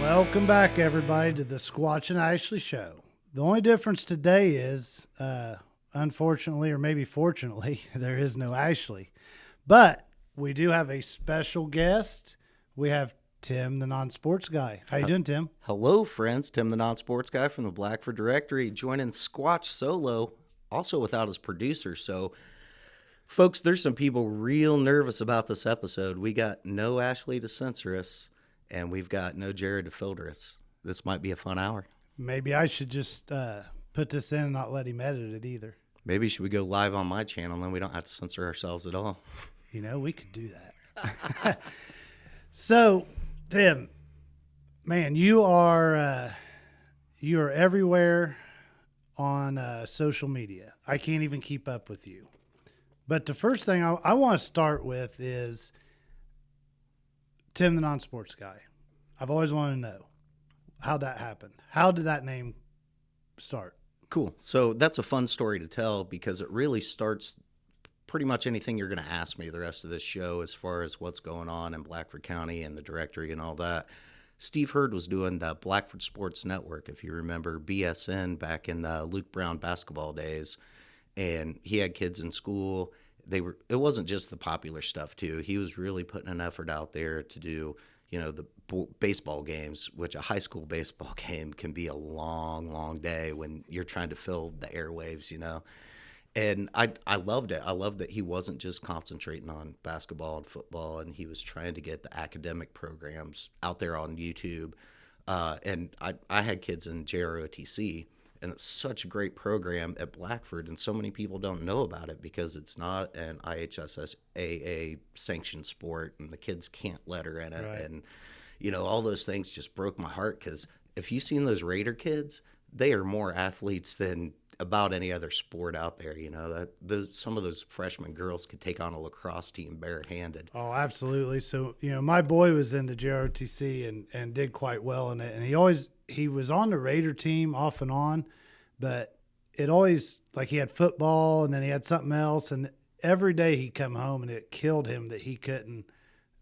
Welcome back, everybody, to the Squatch and Ashley Show. The only difference today is, unfortunately, or maybe fortunately, there is no Ashley. But we do have a special guest. We have Tim, the non-sports guy. How you doing, Tim? Hello, friends. Tim, the non-sports guy from the Blackford Directory, joining Squatch solo, also without his producer. So, folks, there's some people real nervous about this episode. We got no Ashley to censor us, and we've got no Jared to filter us. This might be a fun hour. Maybe I should just put this in and not let him edit it either. Maybe should we go live on my channel, and then we don't have to censor ourselves at all. You know, we could do that. So, Tim, man, you're everywhere on social media. I can't even keep up with you. But the first thing I want to start with is Tim, the non-sports guy. I've always wanted to know how'd that happen. How did that name start? Cool. So that's a fun story to tell because it really starts pretty much anything you're going to ask me the rest of this show as far as what's going on in Blackford County and the directory and all that. Steve Hurd was doing the Blackford Sports Network, if you remember BSN back in the Luke Brown basketball days. And he had kids in school. It wasn't just the popular stuff too. He was really putting an effort out there to do, the baseball games, which a high school baseball game can be a long, long day when you're trying to fill the airwaves, And I loved it. I loved that he wasn't just concentrating on basketball and football, and he was trying to get the academic programs out there on YouTube. And I had kids in JROTC, and it's such a great program at Blackford, and so many people don't know about it because it's not an IHSSAA sanctioned sport, and the kids can't letter in it. Right. And, all those things just broke my heart because if you've seen those Raider kids, they are more athletes than about any other sport out there. Some of those freshman girls could take on a lacrosse team barehanded. Oh, absolutely. So, my boy was in the JROTC and did quite well in it. And he was on the Raider team off and on, but it always, like, he had football and then he had something else. And every day he'd come home and it killed him that he couldn't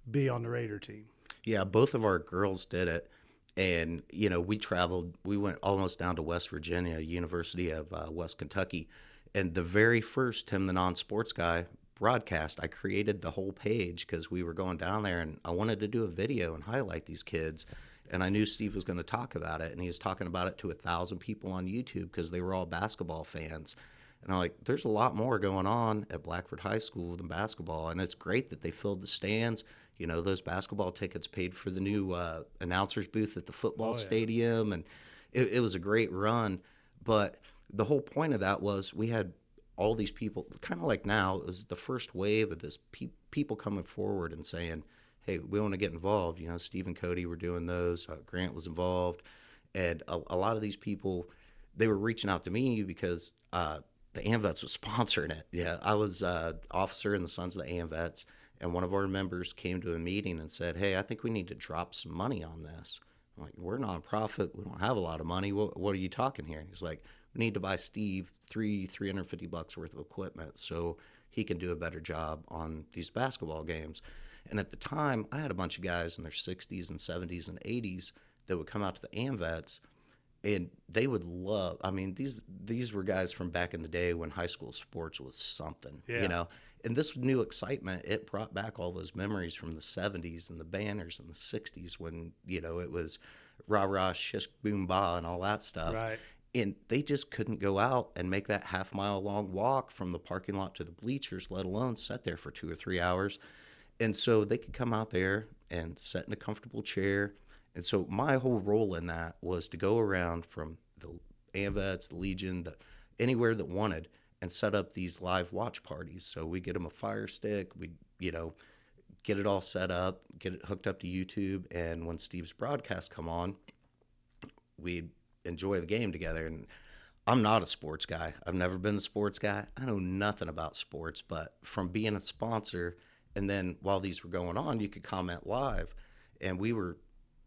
be on the Raider team. Yeah, both of our girls did it. And, we traveled, we went almost down to West Virginia, University of West Kentucky. And the very first Tim the Non-Sports Guy broadcast, I created the whole page because we were going down there and I wanted to do a video and highlight these kids. And I knew Steve was going to talk about it. And he was talking about it to 1,000 people on YouTube because they were all basketball fans. And I'm like, there's a lot more going on at Blackford High School than basketball. And it's great that they filled the stands. Those basketball tickets paid for the new announcer's booth at the football stadium. And it was a great run. But the whole point of that was we had all these people, kind of like now, it was the first wave of this people coming forward and saying, hey, we want to get involved. Steve and Cody were doing those. Grant was involved. And a lot of these people, they were reaching out to me because the AMVETS was sponsoring it. Yeah, I was officer in the Sons of the AMVETS. And one of our members came to a meeting and said, hey, I think we need to drop some money on this. I'm like, we're nonprofit. We don't have a lot of money. What are you talking here? And he's like, we need to buy Steve $350 worth of equipment so he can do a better job on these basketball games. And at the time, I had a bunch of guys in their 60s and 70s and 80s that would come out to the AMVETS, and they would love, these were guys from back in the day when high school sports was something, And this new excitement, it brought back all those memories from the 70s and the banners in the 60s when, it was rah-rah, shish, boom, bah, and all that stuff. Right. And they just couldn't go out and make that half-mile-long walk from the parking lot to the bleachers, let alone sit there for 2 or 3 hours. And so they could come out there and sit in a comfortable chair. And so my whole role in that was to go around from the AMVETS, the Legion, anywhere that wanted, and set up these live watch parties. So we get them a Fire Stick, we get it all set up, get it hooked up to YouTube, and when Steve's broadcasts come on, we enjoy the game together. And I'm not a sports guy. I've never been a sports guy. I know nothing about sports, but from being a sponsor, and then while these were going on, you could comment live, and we were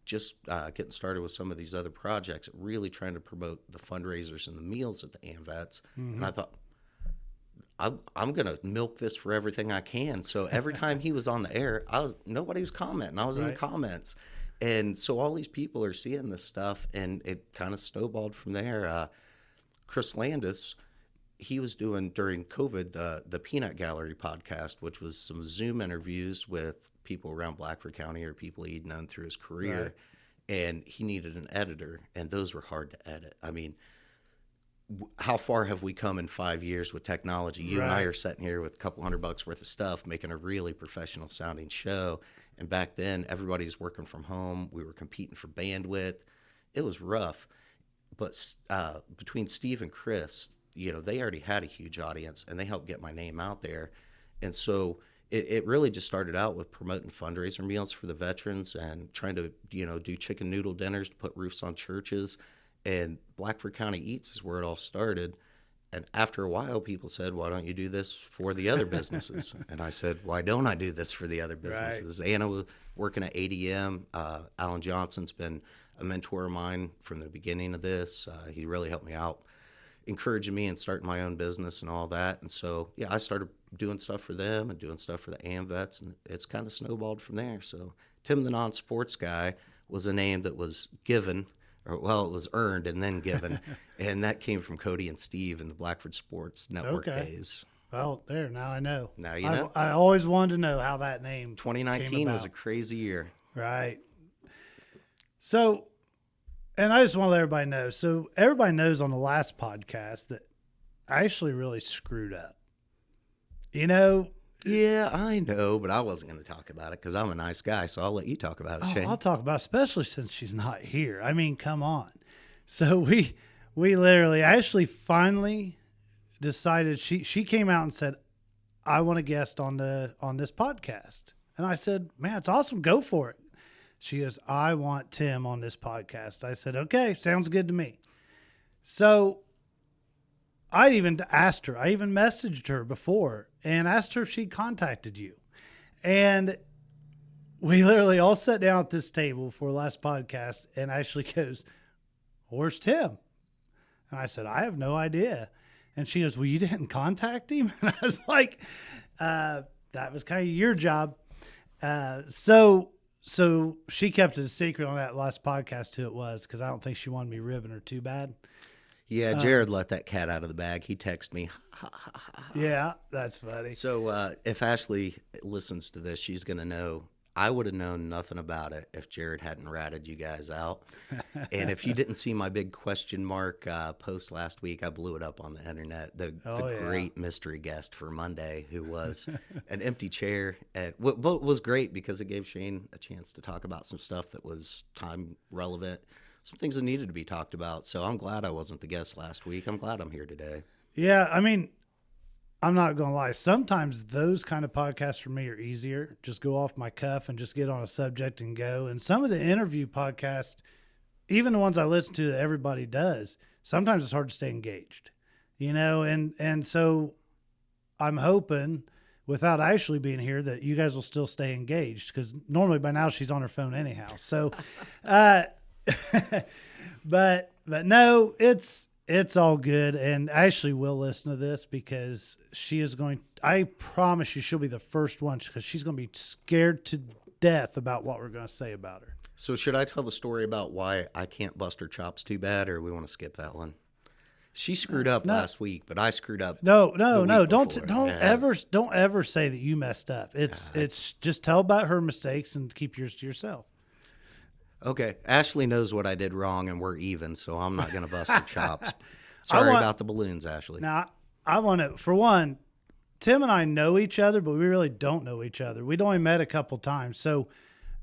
just getting started with some of these other projects, really trying to promote the fundraisers and the meals at the AMVETS. Mm-hmm. And I thought, I'm going to milk this for everything I can. So every time he was on the air, nobody was commenting. I was in the comments. And so all these people are seeing this stuff, and it kind of snowballed from there. Chris Landis, he was doing during COVID the Peanut Gallery podcast, which was some Zoom interviews with people around Blackford County or people he'd known through his career. Right. And he needed an editor, and those were hard to edit. I mean, how far have we come in 5 years with technology? You and I are sitting here with a couple $100 worth of stuff, making a really professional sounding show. And back then, everybody's working from home. We were competing for bandwidth. It was rough. But between Steve and Chris, they already had a huge audience, and they helped get my name out there. And so it really just started out with promoting fundraiser meals for the veterans and trying to, do chicken noodle dinners to put roofs on churches. And Blackford County Eats is where it all started. And after a while, people said, why don't you do this for the other businesses? And I said, why don't I do this for the other businesses? Right. Anna was working at ADM. Alan Johnson's been a mentor of mine from the beginning of this. He really helped me out, encouraging me and starting my own business and all that. And so, I started doing stuff for them and doing stuff for the AMVETs, and it's kind of snowballed from there. So Tim the Non-Sports Guy was a name that was given, it was earned and then given, and that came from Cody and Steve in the Blackford Sports Network days. Well, now I know. Now you know. I always wanted to know how that name 2019 was a crazy year. Right. So, and I just want to let everybody know. So everybody knows on the last podcast that I actually really screwed up. Yeah, I know, but I wasn't going to talk about it because I'm a nice guy, so I'll let you talk about it, Shane. I'll talk about it, especially since she's not here. I mean, come on. So we literally actually finally decided, she came out and said, I want a guest on this podcast. And I said, man, it's awesome. Go for it. She goes, I want Tim on this podcast. I said, okay, sounds good to me. So I even asked her, I even messaged her before and asked her if she contacted you. And we literally all sat down at this table for the last podcast, and Ashley goes, where's Tim? And I said, I have no idea. And she goes, well, you didn't contact him? And I was like, that was kind of your job. So she kept it a secret on that last podcast who it was, because I don't think she wanted me ribbing her too bad. Yeah, Jared let that cat out of the bag. He texted me. Yeah, that's funny. So if Ashley listens to this, she's going to know I would have known nothing about it if Jared hadn't ratted you guys out. And if you didn't see my big question mark post last week, I blew it up on the internet. The great mystery guest for Monday, who was an empty chair. What was great because it gave Shane a chance to talk about some stuff that was time relevant. Some things that needed to be talked about. So I'm glad I wasn't the guest last week. I'm glad I'm here today. Yeah, I mean, I'm not going to lie. Sometimes those kind of podcasts for me are easier. Just go off my cuff and just get on a subject and go. And some of the interview podcasts, even the ones I listen to that everybody does, sometimes it's hard to stay engaged, and so I'm hoping without Ashley being here that you guys will still stay engaged, because normally by now she's on her phone anyhow. So, but no, it's all good. And Ashley will listen to this because she is I promise you, she'll be the first one, because she's going to be scared to death about what we're going to say about her. So should I tell the story about why I can't bust her chops too bad, or we want to skip that one? She screwed up last week, but I screwed up. No. Don't ever say that you messed up. It's just tell about her mistakes and keep yours to yourself. Okay. Ashley knows what I did wrong, and we're even, so I'm not going to bust her chops. Sorry about the balloons, Ashley. Now, I want to, for one, Tim and I know each other, but we really don't know each other. We'd only met a couple times. So,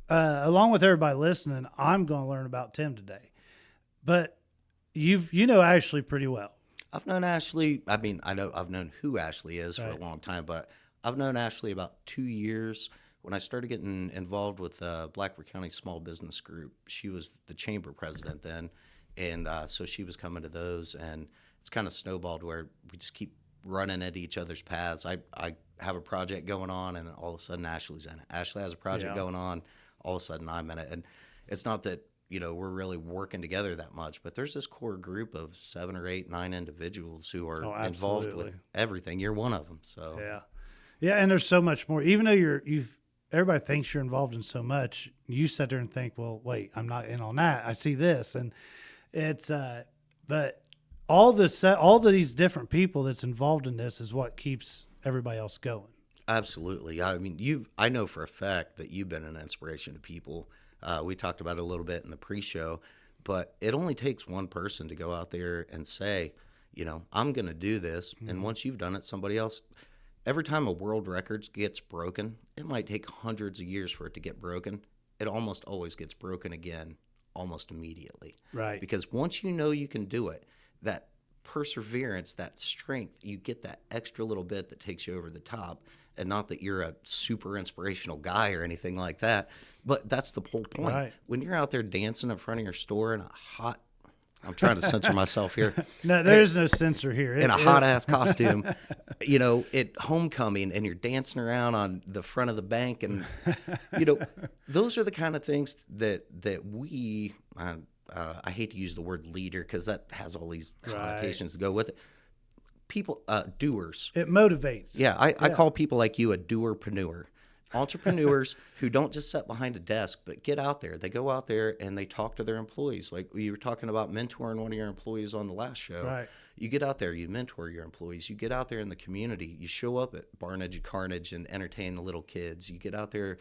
along with everybody listening, I'm going to learn about Tim today. But you know Ashley pretty well. I've known Ashley. I mean, I've known who Ashley is for a long time, but I've known Ashley about 2 years. When I started getting involved with Blackford County Small Business Group, she was the chamber president then, and so she was coming to those, and it's kind of snowballed where we just keep running at each other's paths. I have a project going on, and all of a sudden Ashley's in it. Ashley has a project going on, all of a sudden I'm in it. And it's not that, we're really working together that much, but there's this core group of 7 or 8, 9 individuals who are involved with everything. You're one of them. So yeah, and there's so much more. Even though everybody thinks you're involved in so much. You sit there and think, well, wait, I'm not in on that. I see this. And it's, but all these different people that's involved in this is what keeps everybody else going. Absolutely. I mean, I know for a fact that you've been an inspiration to people. We talked about it a little bit in the pre-show, but it only takes one person to go out there and say, I'm going to do this. Mm-hmm. And once you've done it, somebody else, every time a world record gets broken, it might take hundreds of years for it to get broken. It almost always gets broken again almost immediately. Right. Because once you know you can do it, that perseverance, that strength, you get that extra little bit that takes you over the top. And not that you're a super inspirational guy or anything like that, but that's the whole point. Right. When you're out there dancing in front of your store in a hot, I'm trying to censor myself here. No, there's no censor here. In a hot ass costume, at homecoming, and you're dancing around on the front of the bank, and those are the kind of things that we. I hate to use the word leader because that has all these connotations to go with it. People, doers. It motivates. Yeah, I call people like you a doerpreneur. Entrepreneurs who don't just sit behind a desk, but get out there. They go out there and they talk to their employees. Like you were talking about mentoring one of your employees on the last show. Right. You get out there, you mentor your employees. You get out there in the community. You show up at Barnage Carnage and entertain the little kids. You get out there,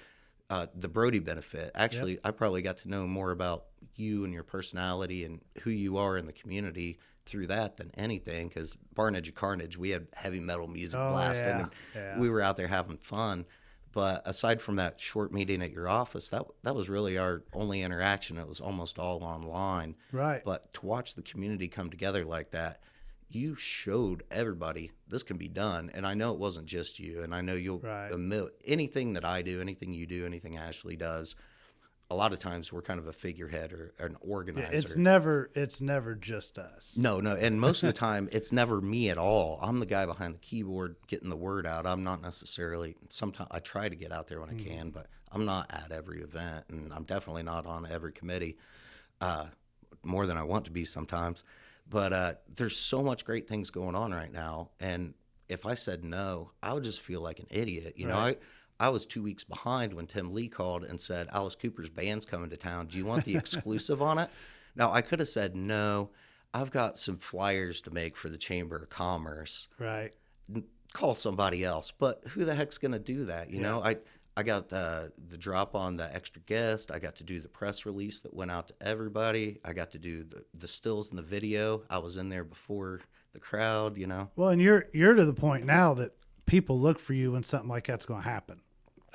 the Brody benefit. Actually, I probably got to know more about you and your personality and who you are in the community through that than anything, because Barnage Carnage, we had heavy metal music blasting, and we were out there having fun. But aside from that short meeting at your office, that was really our only interaction. It was almost all online. Right. But to watch the community come together like that, you showed everybody this can be done. And I know it wasn't just you. And I know you'll anything that I do, anything you do, anything Ashley does, a lot of times we're kind of a figurehead or an organizer. It's never just us. No. And most of the time it's never me at all. I'm the guy behind the keyboard getting the word out. I'm not necessarily, sometimes I try to get out there when I can, but I'm not at every event, and I'm definitely not on every committee, more than I want to be sometimes. But there's so much great things going on right now. And if I said no, I would just feel like an idiot. I was 2 weeks behind when Tim Lee called and said, Alice Cooper's band's coming to town. Do you want the exclusive on it? Now, I could have said, no, I've got some flyers to make for the Chamber of Commerce. Right. Call somebody else. But who the heck's going to do that? You know, I got the drop on the extra guest. I got to do the press release that went out to everybody. I got to do the stills and the video. I was in there before the crowd, Well, and you're to the point now that people look for you when something like that's going to happen.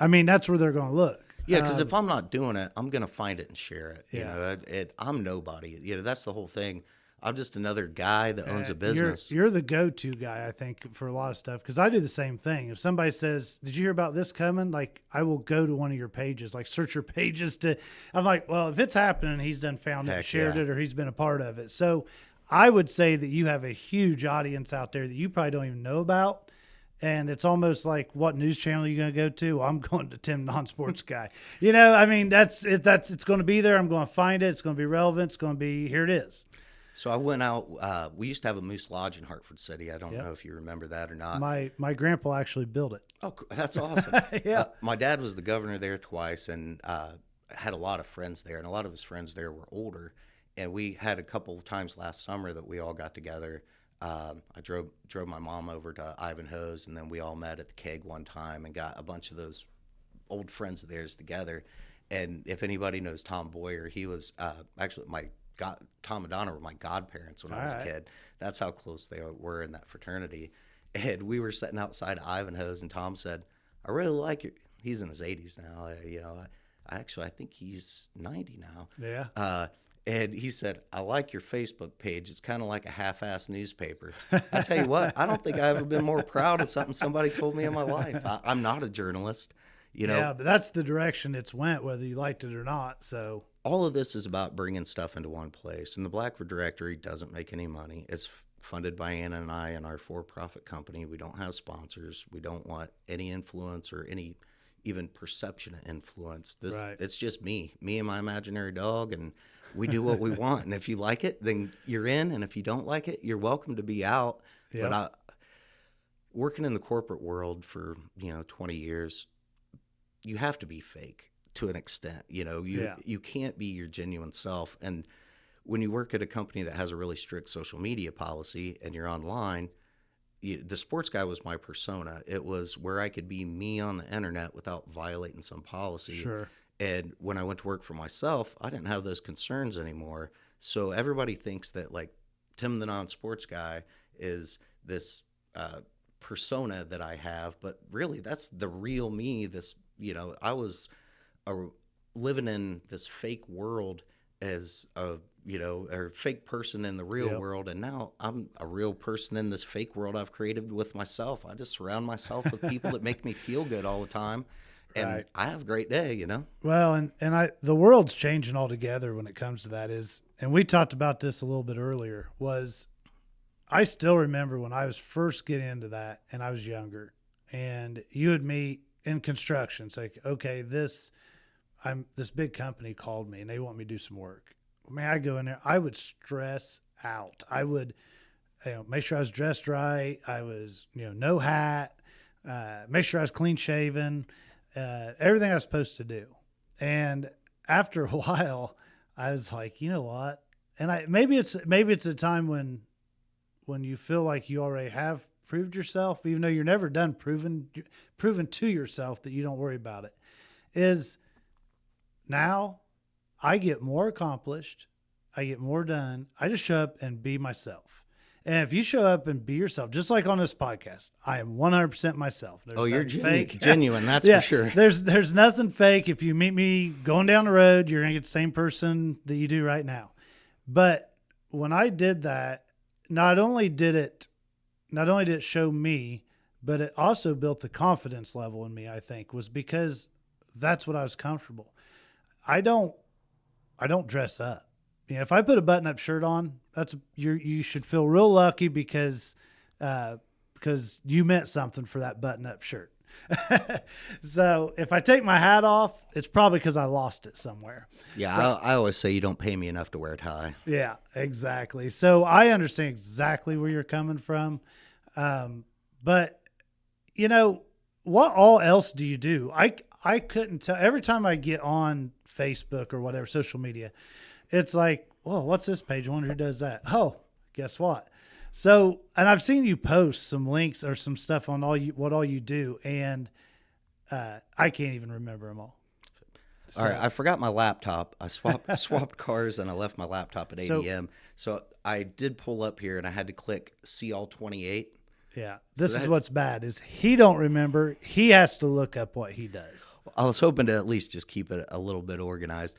I mean, that's where they're going to look. Yeah, because if I'm not doing it, I'm going to find it and share it. I'm nobody. That's the whole thing. I'm just another guy that owns a business. You're the go-to guy, I think, for a lot of stuff, because I do the same thing. If somebody says, did you hear about this coming? Like, I will go to one of your pages, like search your pages I'm like, well, if it's happening, he's done found it, shared it, or he's been a part of it. So I would say that you have a huge audience out there that you probably don't even know about. And it's almost like, what news channel are you going to go to? Well, I'm going to Tim Non-Sports Guy. I mean, it's going to be there. I'm going to find it. It's going to be relevant. It's going to be, here it is. So I went out. We used to have a Moose Lodge in Hartford City. I don't know if you remember that or not. My grandpa actually built it. Oh, that's awesome. Yeah. My dad was the governor there twice, and had a lot of friends there. And a lot of his friends there were older. And we had a couple of times last summer that we all got together. I drove my mom over to Ivanhoe's, and then we all met at the keg one time and got a bunch of those old friends of theirs together. And if anybody knows Tom Boyer, he was actually Tom and Donna were my godparents when I was a kid. That's how close they were in that fraternity. And we were sitting outside of Ivanhoe's, and Tom said, I really like your, he's in his 80s now. I think he's 90 now. Yeah. And he said, I like your Facebook page. It's kind of like a half-assed newspaper. I tell you what, I don't think I've ever been more proud of something somebody told me in my life. I'm not a journalist, Yeah, but that's the direction it's went, whether you liked it or not. So all of this is about bringing stuff into one place. And the Blackford Directory doesn't make any money. It's funded by Anna and I and our for-profit company. We don't have sponsors. We don't want any influence or any even perception of influence. It's just me and my imaginary dog, and we do what we want. And if you like it, then you're in. And if you don't like it, you're welcome to be out. Yep. But working in the corporate world for 20 years, you have to be fake to an extent. You can't be your genuine self. And when you work at a company that has a really strict social media policy and you're online, the sports guy was my persona. It was where I could be me on the internet without violating some policy. Sure. And when I went to work for myself, I didn't have those concerns anymore. So everybody thinks that like Tim the non-sports guy is this persona that I have, but really that's the real me. I was living in this fake world as a fake person in the real world, and now I'm a real person in this fake world I've created with myself. I just surround myself with people that make me feel good all the time, and I have a great day. Well, and the world's changing altogether when it comes to that. And we talked about this a little bit earlier. I still remember when I was first getting into that, and I was younger, and you would meet in construction. It's like, okay, this big company called me and they want me to do some work. Man, I go in there, I would stress out. I would make sure I was dressed right. I was, no hat, make sure I was clean shaven, everything I was supposed to do. And after a while, I was like, you know what? And maybe it's a time when you feel like you already have proved yourself, even though you're never done proven to yourself that you don't worry about it, is now I get more accomplished. I get more done. I just show up and be myself. And if you show up and be yourself, just like on this podcast, I am 100% myself. You're genuine. That's for sure. There's nothing fake. If you meet me going down the road, you're going to get the same person that you do right now. But when I did that, not only did it show me, but it also built the confidence level in me, I think, was because that's what I was comfortable. I don't dress up. If I put a button-up shirt on, you should feel real lucky because you meant something for that button-up shirt. So if I take my hat off, it's probably because I lost it somewhere. Yeah, so, I always say you don't pay me enough to wear a tie. Yeah, exactly. So I understand exactly where you're coming from. But, what all else do you do? I couldn't tell. Every time I get on Facebook or whatever, social media, it's like, whoa, what's this page? I wonder who does that. Oh, guess what? So, and I've seen you post some links or some stuff on what all you do, and I can't even remember them all. All right, I forgot my laptop. I swapped cars, and I left my laptop at ADM. So I did pull up here, and I had to click see all 28. Yeah, this is what's bad is he don't remember. He has to look up what he does. I was hoping to at least just keep it a little bit organized.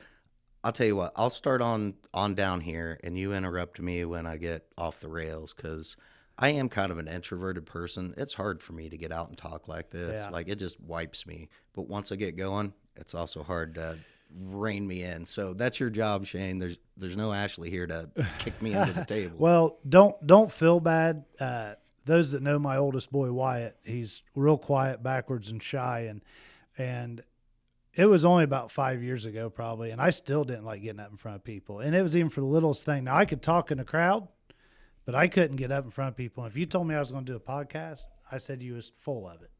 I'll tell you what, I'll start on down here, and you interrupt me when I get off the rails, because I am kind of an introverted person. It's hard for me to get out and talk like this. Yeah. Like, it just wipes me. But once I get going, it's also hard to rein me in. So that's your job, Shane. There's no Ashley here to kick me under the table. Well, don't feel bad. Those that know my oldest boy, Wyatt, he's real quiet, backwards, and shy, and it was only about 5 years ago probably, and I still didn't like getting up in front of people. And it was even for the littlest thing. Now, I could talk in a crowd, but I couldn't get up in front of people. And if you told me I was going to do a podcast, I said you was full of it.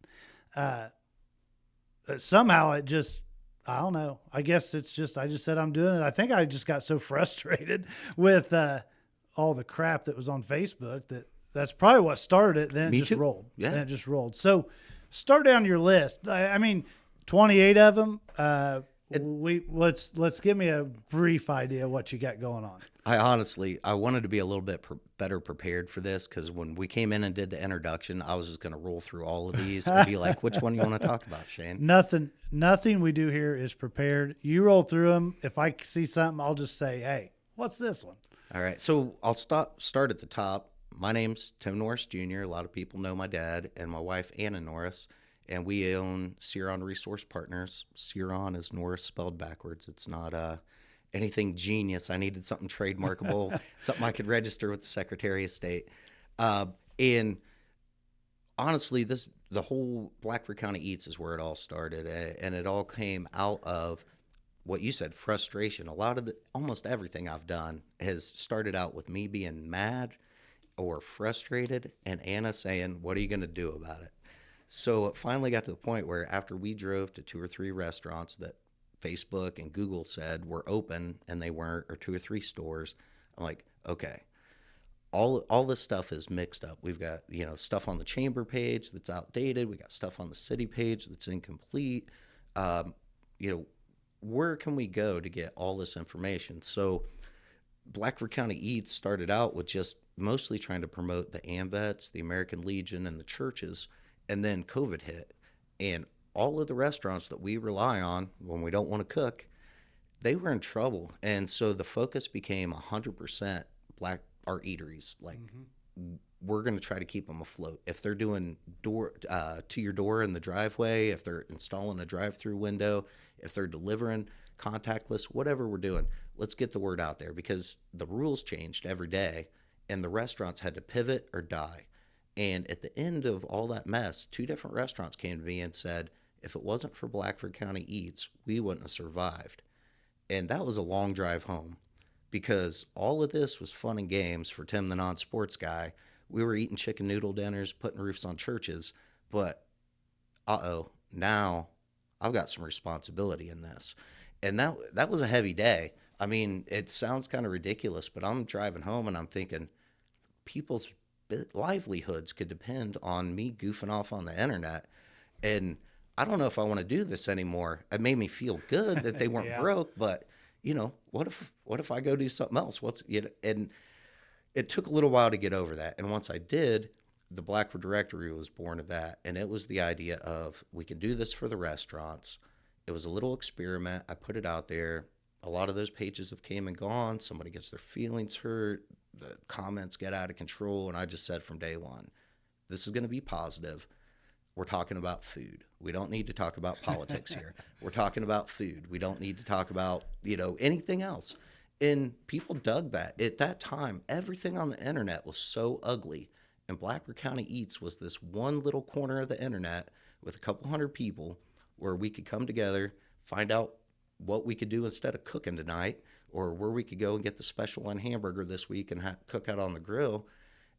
But somehow it just, I don't know. I guess it's just, I just said I'm doing it. I think I just got so frustrated with all the crap that was on Facebook that's probably what started it. Then it just rolled. Yeah. Then it just rolled. So start down your list. I mean, 28 of them. Let's give me a brief idea of what you got going on. I wanted to be a little bit better prepared for this, because when we came in and did the introduction, I was just going to roll through all of these and be like, which one you want to talk about, Shane? Nothing we do here is prepared. You roll through them. If I see something, I'll just say, hey, what's this one? All right. So I'll start at the top. My name's Tim Norris Jr. A lot of people know my dad and my wife, Anna Norris. And we own Ciron Resource Partners. Ciron is Norris spelled backwards. It's not anything genius. I needed something trademarkable, something I could register with the Secretary of State. And honestly, the whole Blackford County Eats is where it all started. And it all came out of what you said, frustration. Almost everything I've done has started out with me being mad or frustrated and Anna saying, what are you going to do about it? So it finally got to the point where after we drove to 2 or 3 restaurants that Facebook and Google said were open and they weren't, or 2 or 3 stores, I'm like, okay, all this stuff is mixed up. We've got, stuff on the chamber page that's outdated. We got stuff on the city page that's incomplete. Um, you know, where can we go to get all this information? So Blackford County Eats started out with just mostly trying to promote the AMVETS, the American Legion, and the churches. And then COVID hit. And all of the restaurants that we rely on when we don't want to cook, they were in trouble. And so the focus became 100% black art eateries. Like, we're going to try to keep them afloat. If they're doing door to your door in the driveway, if they're installing a drive-through window, if they're delivering contactless, whatever we're doing, let's get the word out there, because the rules changed every day and the restaurants had to pivot or die. And at the end of all that mess, 2 different restaurants came to me and said, if it wasn't for Blackford County Eats, we wouldn't have survived. And that was a long drive home, because all of this was fun and games for Tim, the non-sports guy. We were eating chicken noodle dinners, putting roofs on churches, but now I've got some responsibility in this. And that was a heavy day. I mean, it sounds kind of ridiculous, but I'm driving home and I'm thinking people's livelihoods could depend on me goofing off on the internet. And I don't know if I want to do this anymore. It made me feel good that they weren't broke, but what if I go do something else? And it took a little while to get over that. And once I did, the Blackford Directory was born of that. And it was the idea of, we can do this for the restaurants. It was a little experiment. I put it out there. A lot of those pages have came and gone. Somebody gets their feelings hurt. The comments get out of control. And I just said from day one, this is going to be positive. We're talking about food. We don't need to talk about politics here. We're talking about food. We don't need to talk about, anything else. And people dug that. At that time, everything on the internet was so ugly. And Blackford County Eats was this one little corner of the internet with a couple hundred people where we could come together, find out what we could do instead of cooking tonight, or where we could go and get the special on hamburger this week and cook out on the grill.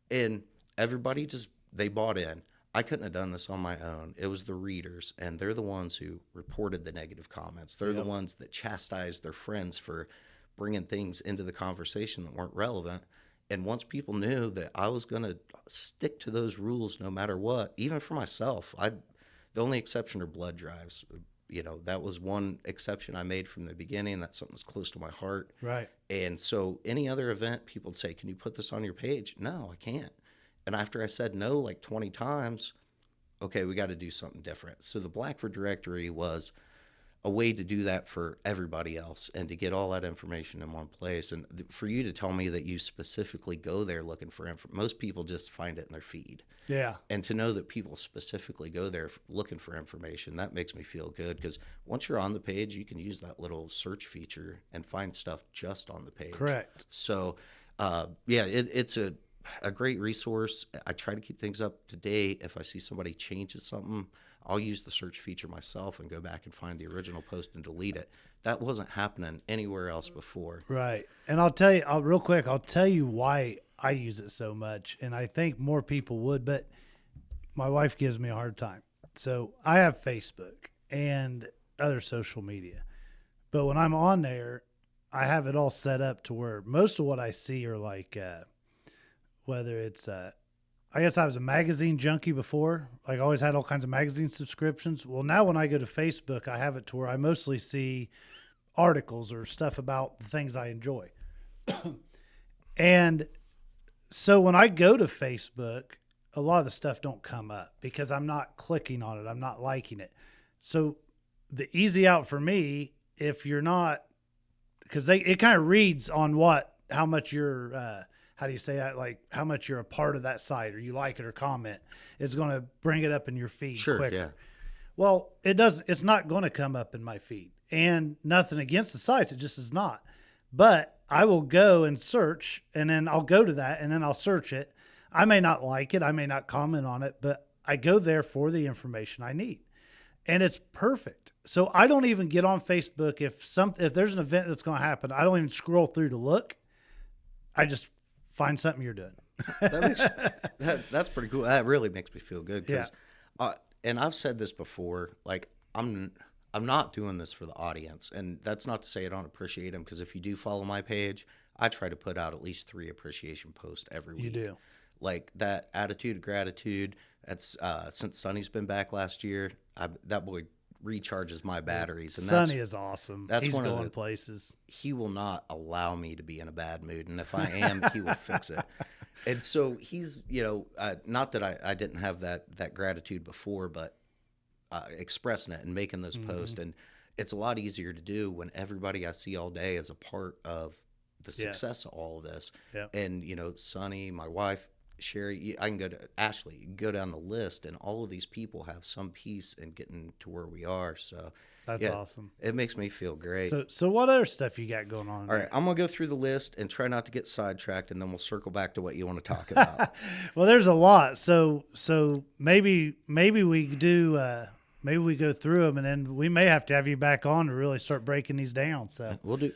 And everybody they bought in. I couldn't have done this on my own. It was the readers, and they're the ones who reported the negative comments. They're the ones that chastised their friends for bringing things into the conversation that weren't relevant. And once people knew that I was going to stick to those rules no matter what, even for myself, the only exception are blood drives. That was one exception I made from the beginning. That's something that's close to my heart. Right. And so any other event, people would say, can you put this on your page? No, I can't. And after I said no like 20 times, okay, we got to do something different. So the Blackford Directory was a way to do that for everybody else and to get all that information in one place. And for you to tell me that you specifically go there looking for information, most people just find it in their feed. Yeah. And to know that people specifically go there looking for information, that makes me feel good, because once you're on the page, you can use that little search feature and find stuff just on the page. Correct. So, it's a great resource. I try to keep things up to date. If I see somebody changes something, I'll use the search feature myself and go back and find the original post and delete it. That wasn't happening anywhere else before. Right. And I'll tell you, real quick, I'll tell you why I use it so much. And I think more people would, but my wife gives me a hard time. So I have Facebook and other social media. But when I'm on there, I have it all set up to where most of what I see are like, whether it's, I guess I was a magazine junkie before. Like I always had all kinds of magazine subscriptions. Well, now when I go to Facebook, I have it to where I mostly see articles or stuff about the things I enjoy. And so when I go to Facebook, a lot of the stuff don't come up because I'm not clicking on it. I'm not liking it. So the easy out for me, if you're not, because it kind of reads on how much you're, how do you say that? Like how much you're a part of that site or you like it or comment is going to bring it up in your feed quicker. Yeah. Well, it's not going to come up in my feed, and nothing against the sites. It just is not. But I will go and search, and then I'll go to that and then I'll search it. I may not like it. I may not comment on it, but I go there for the information I need, and it's perfect. So I don't even get on Facebook. If there's an event that's going to happen, I don't even scroll through to look. I just find something you're doing. That's pretty cool. That really makes me feel good because and I've said this before, like I'm not doing this for the audience, and that's not to say I don't appreciate them, because if you do follow my page, I try to put out at least 3 appreciation posts every week. You do. Like that attitude of gratitude. That's since Sonny's been back last year, that boy recharges my batteries. And Sonny is awesome. That's He's one going of the places. He will not allow me to be in a bad mood, and if I am, he will fix it. And so he's, not that I didn't have that gratitude before, but expressing it and making those posts, and it's a lot easier to do when everybody I see all day is a part of the success of all of this. Yep. And Sonny, my wife, Sherry, I can go to Ashley, you can go down the list, and all of these people have some piece in getting to where we are. So that's awesome. It makes me feel great. So what other stuff you got going on? All right, I'm gonna go through the list and try not to get sidetracked, and then we'll circle back to what you want to talk about. Well, there's a lot. So maybe we do. Maybe we go through them, and then we may have to have you back on to really start breaking these down. So we'll do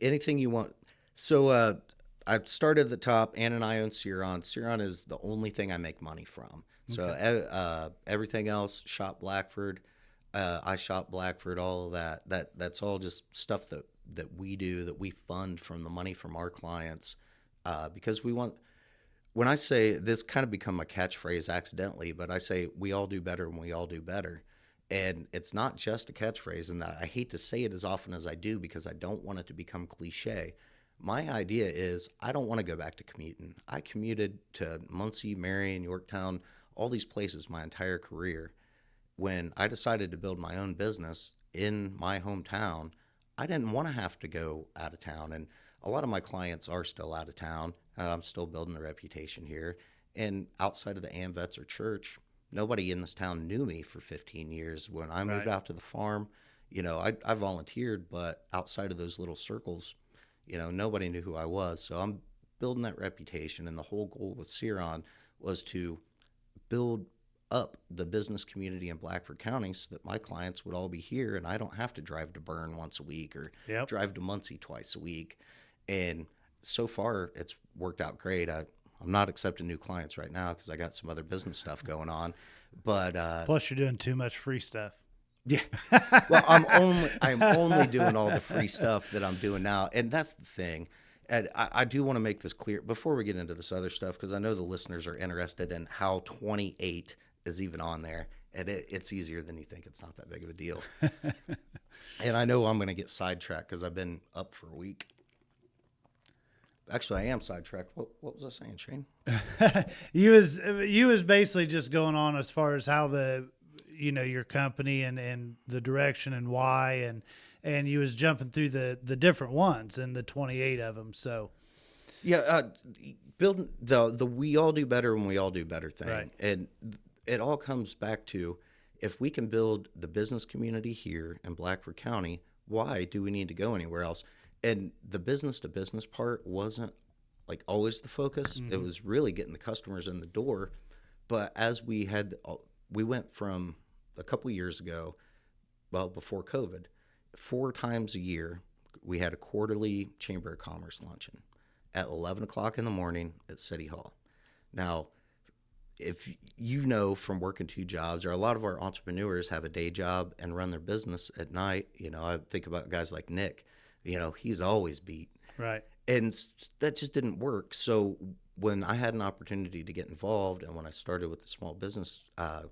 anything you want. So I started at the top. Ann and I own Ciron. Ciron is the only thing I make money from. So everything else, shop Blackford. I shop Blackford. All of that's all just stuff that we do, that we fund from the money from our clients, because we want. When I say this, kind of become a catchphrase accidentally, but I say we all do better when we all do better. And it's not just a catchphrase, and I hate to say it as often as I do because I don't want it to become cliche. My idea is I don't want to go back to commuting. I commuted to Muncie, Marion, Yorktown, all these places my entire career. When I decided to build my own business in my hometown, I didn't want to have to go out of town. And a lot of my clients are still out of town. I'm still building a reputation here. And outside of the AMVETS or church, nobody in this town knew me for 15 years. When I moved out to the farm, I volunteered, but outside of those little circles, nobody knew who I was. So I'm building that reputation. And the whole goal with Ciron was to build up the business community in Blackford County so that my clients would all be here and I don't have to drive to Bern once a week or drive to Muncie twice a week. And so far, it's worked out great. I'm not accepting new clients right now because I got some other business stuff going on. But plus, you're doing too much free stuff. Yeah. Well, I'm only doing all the free stuff that I'm doing now, and that's the thing. And I do want to make this clear before we get into this other stuff, because I know the listeners are interested in how 28 is even on there, and it's easier than you think. It's not that big of a deal. And I know I'm going to get sidetracked because I've been up for a week. Actually, I am sidetracked. What was I saying, Shane? You was basically just going on as far as how your company and the direction and why, and you was jumping through the different ones and the 28 of them. So building the we all do better when we all do better thing. Right. And it all comes back to, if we can build the business community here in Blackford County, why do we need to go anywhere else? And the business to business part wasn't like always the focus. Mm-hmm. It was really getting the customers in the door. But as we went from a couple of years ago, well, before COVID, 4 times a year, we had a quarterly Chamber of Commerce luncheon at 11 o'clock in the morning at City Hall. Now, if you know from working 2 jobs, or a lot of our entrepreneurs have a day job and run their business at night. I think about guys like Nick. He's always beat. Right. And that just didn't work. So when I had an opportunity to get involved, and when I started with the small business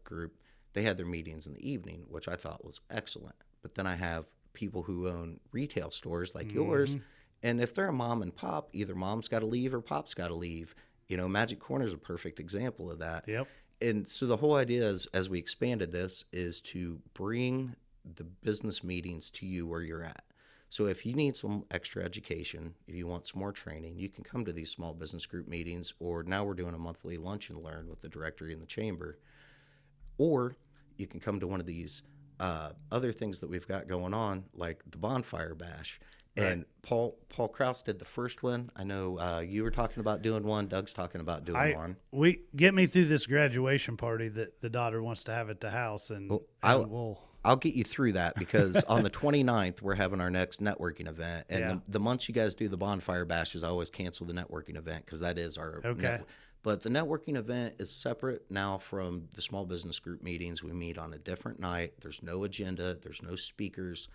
group, they had their meetings in the evening, which I thought was excellent. But then I have people who own retail stores like yours, and if they're a mom and pop, either mom's got to leave or pop's got to leave. Magic Corner is a perfect example of that. Yep. And so the whole idea is, as we expanded this, is to bring the business meetings to you where you're at. So if you need some extra education, if you want some more training, you can come to these small business group meetings, or now we're doing a monthly lunch and learn with the directory and the chamber. Or you can come to one of these other things that we've got going on, like the Bonfire Bash. Right. And Paul Krause did the first one. I know you were talking about doing one. Doug's talking about doing one. We get me through this graduation party that the daughter wants to have at the house, and we'll. I'll get you through that because on the 29th, we're having our next networking event. And Yeah. the months you guys do the bonfire bashes, I always cancel the networking event because that is our Okay. But the networking event is separate now from the small business group meetings. We meet on a different night. There's no agenda. There's no speakers.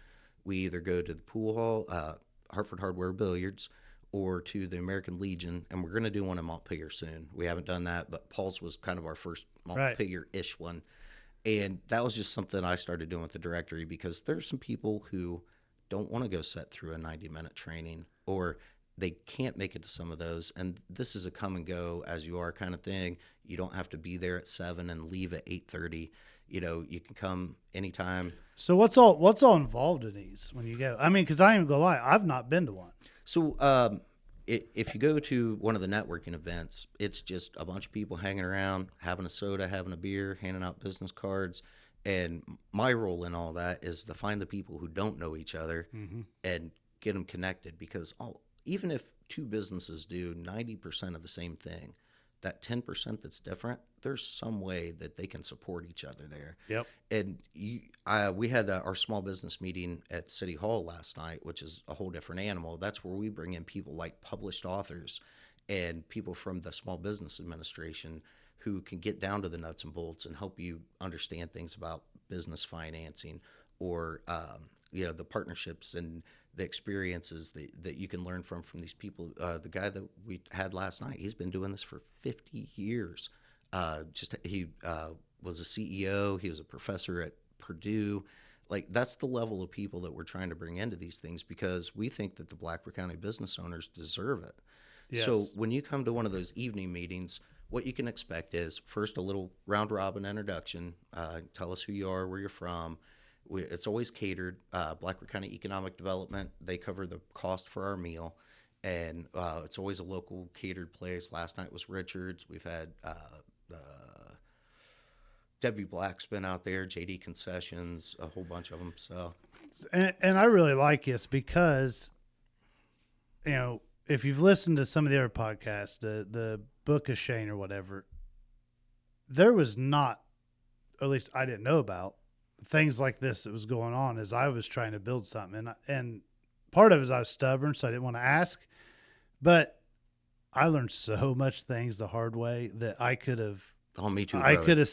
We either go to the pool hall, Hartford Hardware Billiards, or to the American Legion, and we're going to do one in Montpelier soon. We haven't done that, but Paul's was kind of our first Montpelier-ish one. And that was just something I started doing with the directory because there's some people who don't want to go sit through a 90-minute training, or they can't make it to some of those. And this is a come and go as you are kind of thing. You don't have to be there at 7 and leave at 8:30. You know, you can come anytime. So what's all involved in these when you go? I mean, because I ain't gonna lie, I've not been to one. So if you go to one of the networking events, it's just a bunch of people hanging around, having a soda, having a beer, handing out business cards. And my role in all that is to find the people who don't know each other and get them connected. Because even if two businesses do 90% of the same thing, that 10% that's different, there's some way that they can support each other there. Yep. And we had our small business meeting at City Hall last night, which is a whole different animal. That's where we bring in people like published authors and people from the Small Business Administration who can get down to the nuts and bolts and help you understand things about business financing or the partnerships and the experiences that you can learn from these people. The guy that we had last night, he's been doing this for 50 years. He was a CEO. He was a professor at Purdue. Like, that's the level of people that we're trying to bring into these things because we think that the Blackfoot County business owners deserve it. Yes. So when you come to one of those evening meetings, what you can expect is first a little round robin introduction. Tell us who you are, where you're from. It's always catered. Blackfoot County Economic Development, they cover the cost for our meal. And it's always a local catered place. Last night was Richard's. We've had Debbie Black's been out there, JD Concessions, a whole bunch of them. So, and I really like this because, if you've listened to some of the other podcasts, the Book of Shane or whatever, there was not, at least I didn't know about, things like this that was going on as I was trying to build something. And part of it is I was stubborn, so I didn't want to ask. But I learned so much things the hard way that I could have. Oh, me too. I could have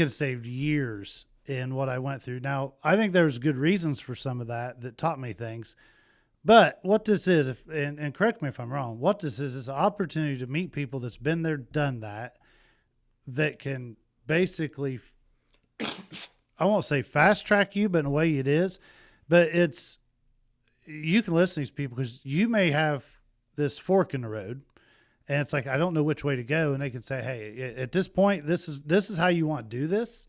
saved years in what I went through. Now, I think there was good reasons for some of that taught me things. But what this is, and correct me if I'm wrong, what this is an opportunity to meet people that's been there, done that can basically, I won't say fast track you, but in a way it is. But you can listen to these people because you may have this fork in the road. And it's like, I don't know which way to go. And they can say, hey, at this point, this is how you want to do this.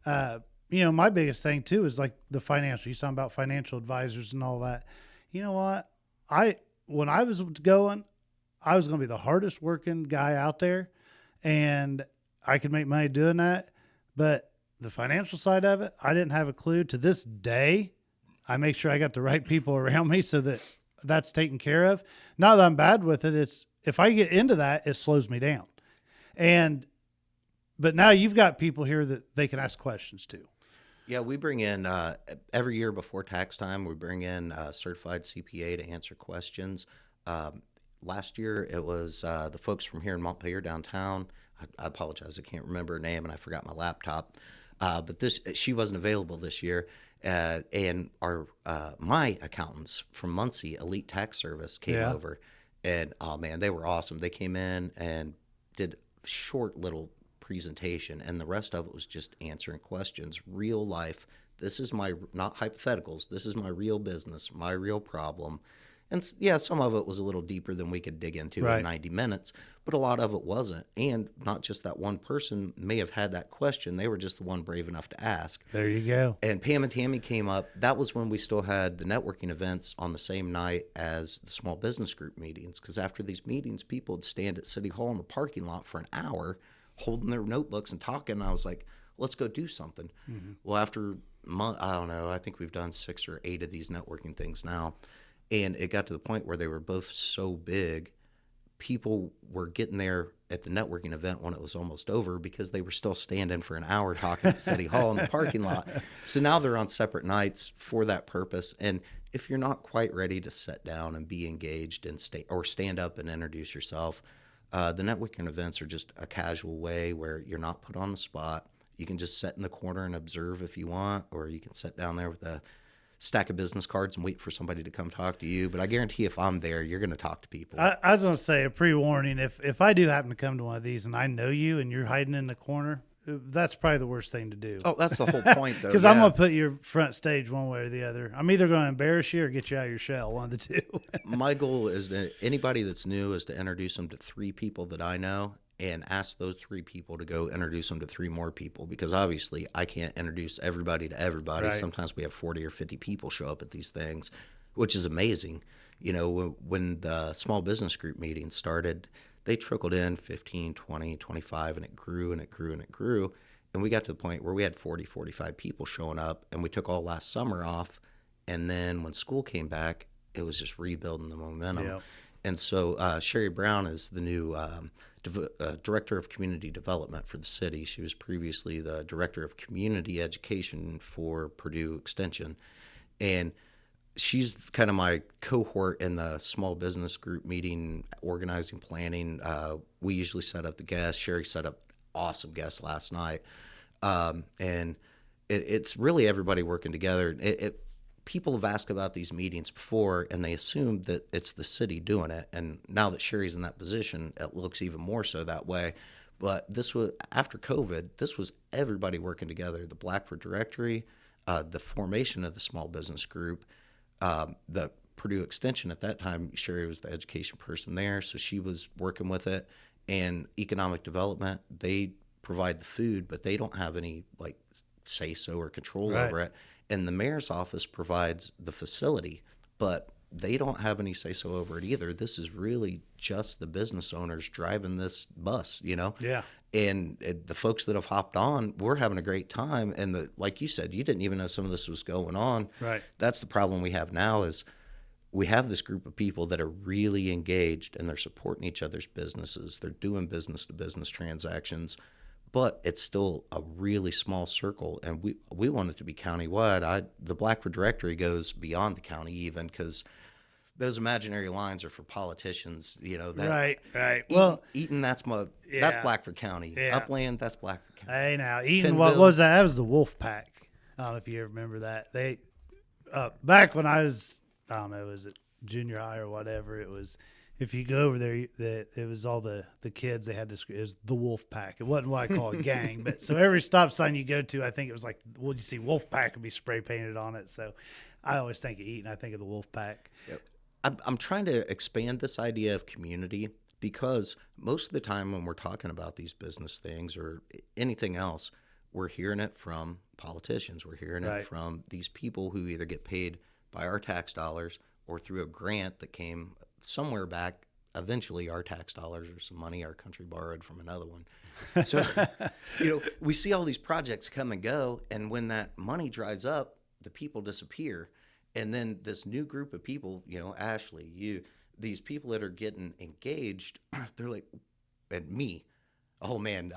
My biggest thing too is like the financial. You're talking about financial advisors and all that. You know what? When I was going, I was going to be the hardest working guy out there, and I could make money doing that. But the financial side of it, I didn't have a clue. To this day, I make sure I got the right people around me so that that's taken care of. Not that I'm bad with it. If I get into that, it slows me down. But now you've got people here that they can ask questions to. Yeah, we bring in every year before tax time, we bring in a certified CPA to answer questions. Last year, it was the folks from here in Montpelier downtown. I apologize, I can't remember her name, and I forgot my laptop. But she wasn't available this year. And my accountants from Muncie Elite Tax Service came over. And, oh, man, they were awesome. They came in and did short little presentation, and the rest of it was just answering questions, real life. This is not hypotheticals. This is my real business, my real problem. And some of it was a little deeper than we could dig into in 90 minutes, but a lot of it wasn't. And not just that one person may have had that question. They were just the one brave enough to ask. There you go. And Pam and Tammy came up. That was when we still had the networking events on the same night as the small business group meetings. Because after these meetings, people would stand at City Hall in the parking lot for an hour holding their notebooks and talking. And I was like, let's go do something. Mm-hmm. Well, after, I don't know, I think we've done 6 or 8 of these networking things now. And it got to the point where they were both so big, people were getting there at the networking event when it was almost over because they were still standing for an hour talking at City Hall in the parking lot. So now they're on separate nights for that purpose. And if you're not quite ready to sit down and be engaged and stand up and introduce yourself, the networking events are just a casual way where you're not put on the spot. You can just sit in the corner and observe if you want, or you can sit down there with a stack of business cards and wait for somebody to come talk to you. But I guarantee if I'm there, you're going to talk to people. I was going to say a pre-warning. If I do happen to come to one of these and I know you and you're hiding in the corner, that's probably the worst thing to do. Oh, that's the whole point, though. Because I'm going to put your front stage one way or the other. I'm either going to embarrass you or get you out of your shell, one of the two. My goal is that anybody that's new is to introduce them to 3 people that I know and ask those 3 people to go introduce them to 3 more people, because obviously I can't introduce everybody to everybody. Right. Sometimes we have 40 or 50 people show up at these things, which is amazing. You know, when the small business group meeting started, they trickled in 15, 20, 25, and it grew and it grew and it grew. And we got to the point where we had 40, 45 people showing up, and we took all last summer off. And then when school came back, it was just rebuilding the momentum. Yep. And so Sherry Brown is the new Director of Community Development for the city. She was previously the Director of Community Education for Purdue Extension. And she's kind of my cohort in the small business group meeting, organizing, planning. We usually set up the guests. Sherry set up awesome guests last night. And it's really everybody working together. People have asked about these meetings before, and they assume that it's the city doing it. And now that Sherry's in that position, it looks even more so that way. But this was, after COVID, this was everybody working together. The Blackford Directory, the formation of the small business group, the Purdue Extension at that time, Sherry was the education person there, so she was working with it. And economic development, they provide the food, but they don't have any like say-so or control over it. And the mayor's office provides the facility, but they don't have any say-so over it either. This is really just the business owners driving this bus, you know? Yeah. And the folks that have hopped on, we're having a great time. And like you said, you didn't even know some of this was going on. Right. That's the problem we have now is we have this group of people that are really engaged, and they're supporting each other's businesses. They're doing business-to-business transactions. But it's still a really small circle, and we want it to be countywide. The Blackford Directory goes beyond the county even, because those imaginary lines are for politicians. You know that. Right. Eaton, that's Blackford County. Yeah. Upland, that's Blackford County. Hey, now Eaton, what was that? That was the Wolf Pack. I don't know if you remember that. They back when I was, I don't know, was it junior high or whatever? It was. If you go over there, it was all the kids. They had this. It was the Wolf Pack. It wasn't what I call a gang, but so every stop sign you go to, I think it was like, well, you see Wolf Pack would be spray painted on it. So I always think of Eaton. I think of the Wolf Pack. Yep. I'm trying to expand this idea of community, because most of the time when we're talking about these business things or anything else, we're hearing it from politicians. We're hearing it from these people who either get paid by our tax dollars or through a grant that came somewhere back, eventually our tax dollars or some money our country borrowed from another one. So, we see all these projects come and go, and when that money dries up, the people disappear. And then this new group of people, Ashley, these people that are getting engaged, they're like, and me, oh man,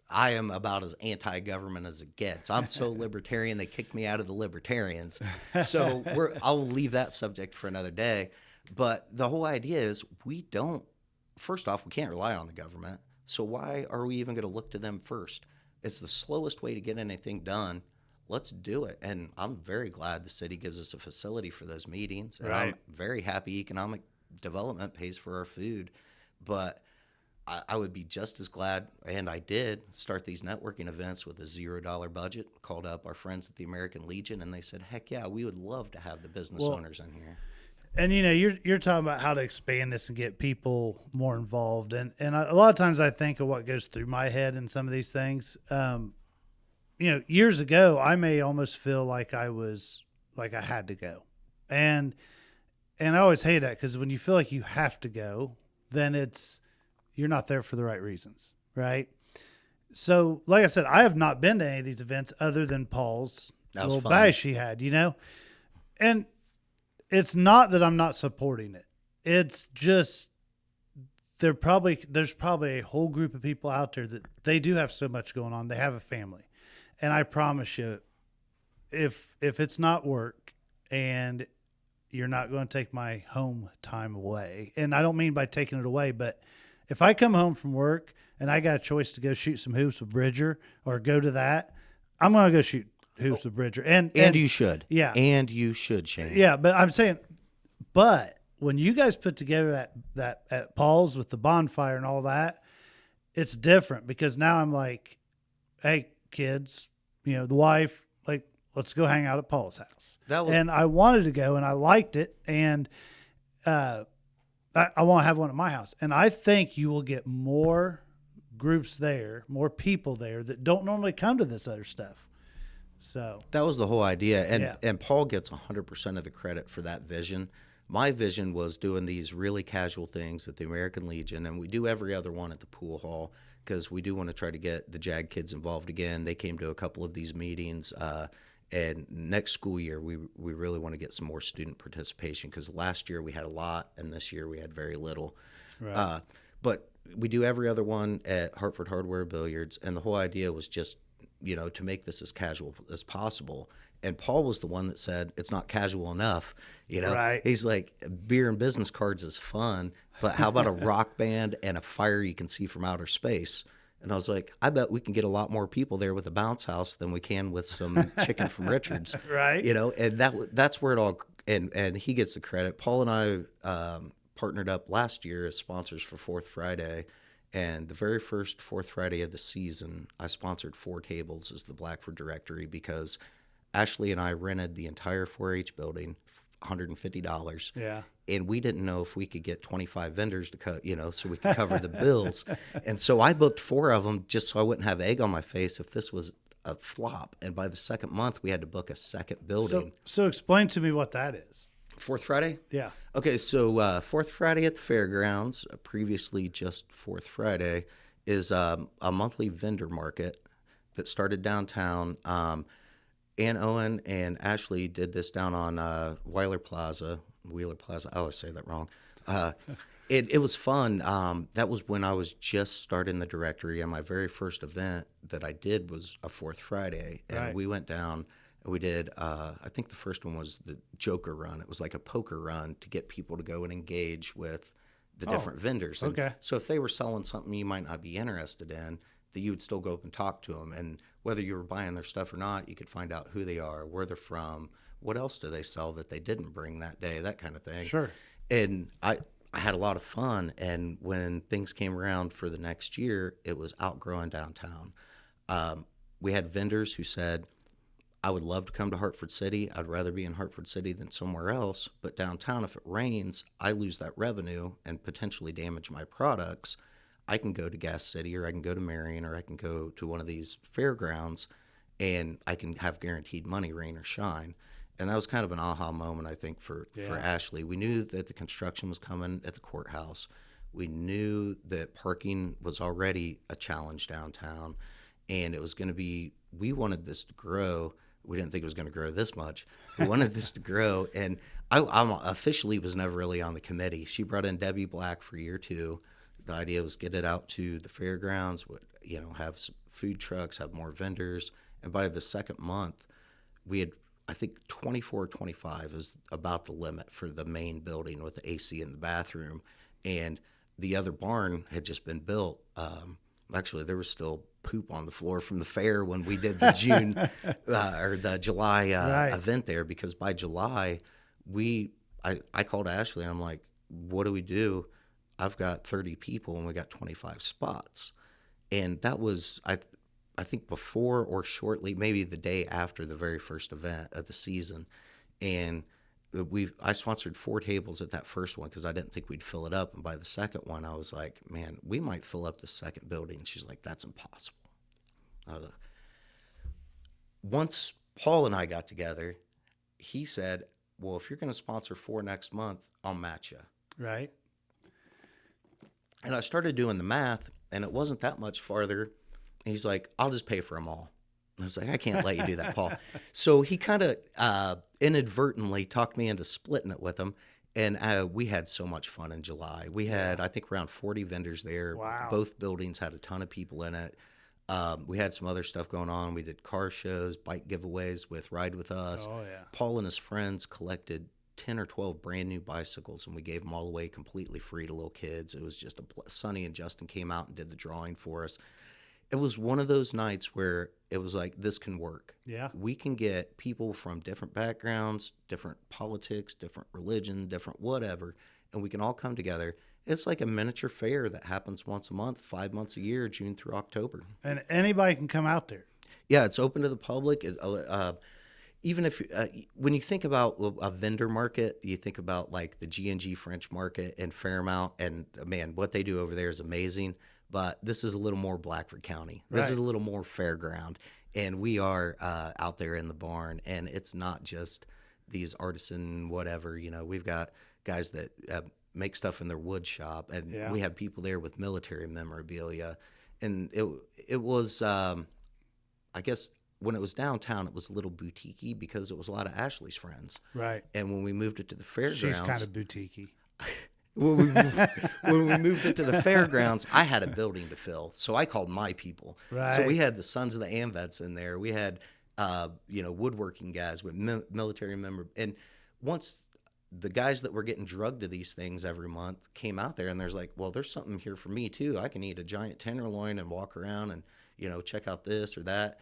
I am about as anti-government as it gets. I'm so libertarian, they kicked me out of the libertarians. So I'll leave that subject for another day. But the whole idea is first off, we can't rely on the government. So why are we even going to look to them first? It's the slowest way to get anything done. Let's do it. And I'm very glad the city gives us a facility for those meetings. And I'm very happy economic development pays for our food. But I would be just as glad, and I did, start these networking events with a $0 budget, called up our friends at the American Legion, and they said, heck yeah, we would love to have the business owners in here. And you're talking about how to expand this and get people more involved, and a lot of times I think of what goes through my head in some of these things. Years ago, I may almost feel like I had to go, and I always hate that, because when you feel like you have to go, then you're not there for the right reasons, right? So, like I said, I have not been to any of these events other than Paul's little bash he had, and. It's not that I'm not supporting it. It's just there's probably a whole group of people out there that they do have so much going on. They have a family, and I promise you, if it's not work and you're not going to take my home time away, and I don't mean by taking it away, but if I come home from work and I got a choice to go shoot some hoops with Bridger or go to that, I'm going to go shoot hoops with Bridger. And you should. Yeah. And you should, Shane. Yeah, but I'm saying, but when you guys put together that at Paul's with the bonfire and all that, it's different because now I'm like, hey, kids, the wife, like, let's go hang out at Paul's house. And I wanted to go and I liked it. And I want to have one at my house. And I think you will get more groups there, more people there that don't normally come to this other stuff. So that was the whole idea. And Paul gets 100% of the credit for that vision. My vision was doing these really casual things at the American Legion, and we do every other one at the pool hall because we do want to try to get the JAG kids involved again. They came to a couple of these meetings, and next school year we really want to get some more student participation because last year we had a lot, and this year we had very little. Right. But we do every other one at Hartford Hardware Billiards, and the whole idea was just to make this as casual as possible. And Paul was the one that said it's not casual enough. Right. He's like, beer and business cards is fun, but how about a rock band and a fire you can see from outer space? And I was like, I bet we can get a lot more people there with a bounce house than we can with some chicken from Richard's. Right. And that's where it all. And he gets the credit. Paul and I partnered up last year as sponsors for Fourth Friday. And the very first Fourth Friday of the season, I sponsored 4 tables as the Blackford Directory because Ashley and I rented the entire 4-H building, $150. Yeah. And we didn't know if we could get 25 vendors to cut, so we could cover the bills. And so I booked 4 of them just so I wouldn't have egg on my face if this was a flop. And by the second month, we had to book a second building. So explain to me what that is. Fourth Friday? Yeah. Okay, so Fourth Friday at the fairgrounds, previously just Fourth Friday, is a monthly vendor market that started downtown. Ann Owen and Ashley did this down on Wheeler Plaza. I always say that wrong. It was fun. That was when I was just starting the directory, and my very first event that I did was a Fourth Friday. And Right. we went down and we did, I think the first one was the Joker run. It was like a poker run to get people to go and engage with the different vendors. And okay. so if they were selling something you might not be interested in, that you would still go up and talk to them. And whether you were buying their stuff or not, you could find out who they are, where they're from, what else do they sell that they didn't bring that day, that kind of thing. Sure. And I had a lot of fun. And when things came around for the next year, it was outgrowing downtown. We had vendors who said, I would love to come to Hartford City. I'd rather be in Hartford City than somewhere else. But downtown, if it rains, I lose that revenue and potentially damage my products. I can go to Gas City, or I can go to Marion, or I can go to one of these fairgrounds, and I can have guaranteed money, rain or shine. And that was kind of an aha moment, I think, for Ashley. We knew that the construction was coming at the courthouse. We knew that parking was already a challenge downtown, and it was going to be, we wanted this to grow. We didn't think it was going to grow this much. We wanted this to grow, and I officially was never really on the committee. She brought in Debbie Black for year 2. The idea was get it out to the fairgrounds, have some food trucks, have more vendors. And by the second month, we had, I think, 24 or 25 is about the limit for the main building with the AC in the bathroom. And the other barn had just been built. Actually, there was still poop on the floor from the fair when we did the June or the July event there, because by July, I called Ashley and I'm like, what do we do? I've got 30 people and we got 25 spots. And that was, I think before or shortly, maybe the day after the very first event of the season. And I sponsored 4 tables at that first one because I didn't think we'd fill it up. And by the second one, I was like, man, we might fill up the second building. And she's like, that's impossible. Once Paul and I got together, he said, well, if you're going to sponsor 4 next month, I'll match you. Right. And I started doing the math, and it wasn't that much farther. He's like, I'll just pay for them all. And I was like, I can't let you do that, Paul. So he kind of inadvertently talked me into splitting it with him. And we had so much fun in July. We had, I think, around 40 vendors there. Wow. Both buildings had a ton of people in it. We had some other stuff going on. We did car shows, bike giveaways with Ride With Us. Oh, yeah. Paul and his friends collected 10 or 12 brand new bicycles, and we gave them all away completely free to little kids. It was just Sonny and Justin came out and did the drawing for us. It was one of those nights where it was like, this can work. Yeah. We can get people from different backgrounds, different politics, different religion, different whatever, and we can all come together. It's like a miniature fair that happens once a month, 5 months a year, June through October. And anybody can come out there. Yeah, it's open to the public. Even if when you think about a vendor market, you think about like the G&G French Market in Fairmount, and man, what they do over there is amazing. But this is a little more Blackford County. This is a little more fairground, and we are out there in the barn, and it's not just these artisan whatever. You know, we've got guys that make stuff in their wood shop, and we have people there with military memorabilia, and it was I guess. When it was downtown, it was a little boutique-y because it was a lot of Ashley's friends. Right. And when we moved it to the fairgrounds... She's kind of boutique-y. when we moved it to the fairgrounds, I had a building to fill, so I called my people. Right. So we had the Sons of the AMVETs in there. We had, woodworking guys with military member. And once the guys that were getting drugged to these things every month came out there, and there's like, well, there's something here for me, too. I can eat a giant tenderloin and walk around and, check out this or that.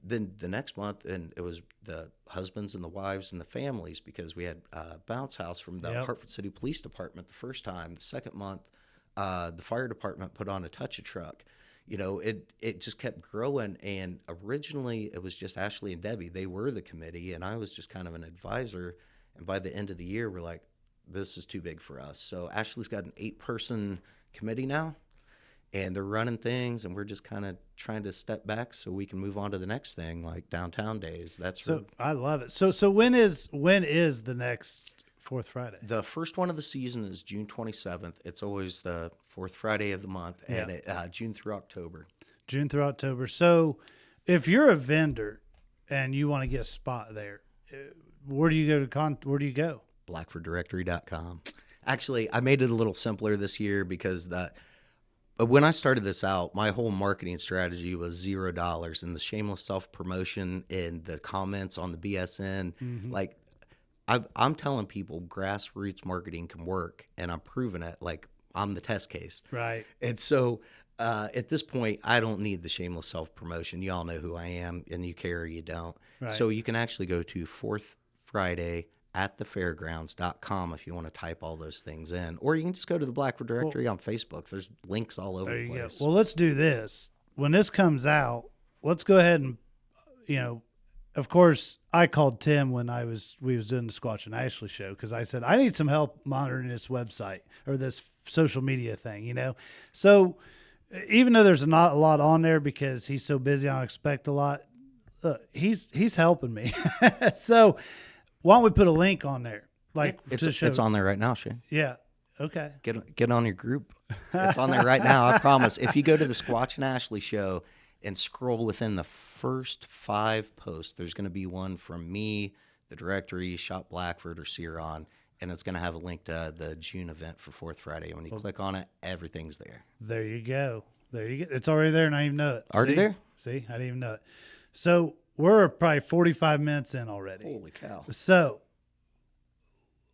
Then the next month, and it was the husbands and the wives and the families, because we had a bounce house from the Hartford City Police Department the first time. The second month, the fire department put on a touch-a-truck. It just kept growing, and originally it was just Ashley and Debbie. They were the committee, and I was just kind of an advisor. And by the end of the year, we're like, this is too big for us. So Ashley's got an 8-person committee now. And they're running things, and we're just kind of trying to step back so we can move on to the next thing, like downtown days. I love it. So when is the next Fourth Friday? The first one of the season is June 27th. It's always the fourth Friday of the month, and June through October. June through October. So if you're a vendor and you want to get a spot there, where do you go where do you go? BlackfordDirectory.com. Actually, I made it a little simpler this year because when I started this out, my whole marketing strategy was $0, and the shameless self-promotion and the comments on the BSN. Like, I'm telling people grassroots marketing can work, and I'm proving it. Like, I'm the test case. Right. And so at this point, I don't need the shameless self-promotion. You all know who I am, and you care or you don't. Right. So you can actually go to Fourth Friday at thefairgrounds.com if you want to type all those things in. Or you can just go to the Blackford Directory on Facebook. There's links all over the place. Go. Well, let's do this. When this comes out, let's go ahead and, of course, I called Tim when we was doing the Squatch and Ashley show, because I said, I need some help monitoring this website or this social media thing, So even though there's not a lot on there because he's so busy, I don't expect a lot, he's helping me. So why don't we put a link on there? It's on there right now, Shane. Yeah. Okay. Get on your group. It's on there right now. I promise. If you go to the Squatch and Ashley show and scroll within the first 5 posts, there's going to be one from me, the directory, Shop Blackford, or Ciron, and it's going to have a link to the June event for Fourth Friday. When you click on it, everything's there. There you go. It's already there, and I didn't even know it. Already there? See, I didn't even know it. So we're probably 45 minutes in already. Holy cow! So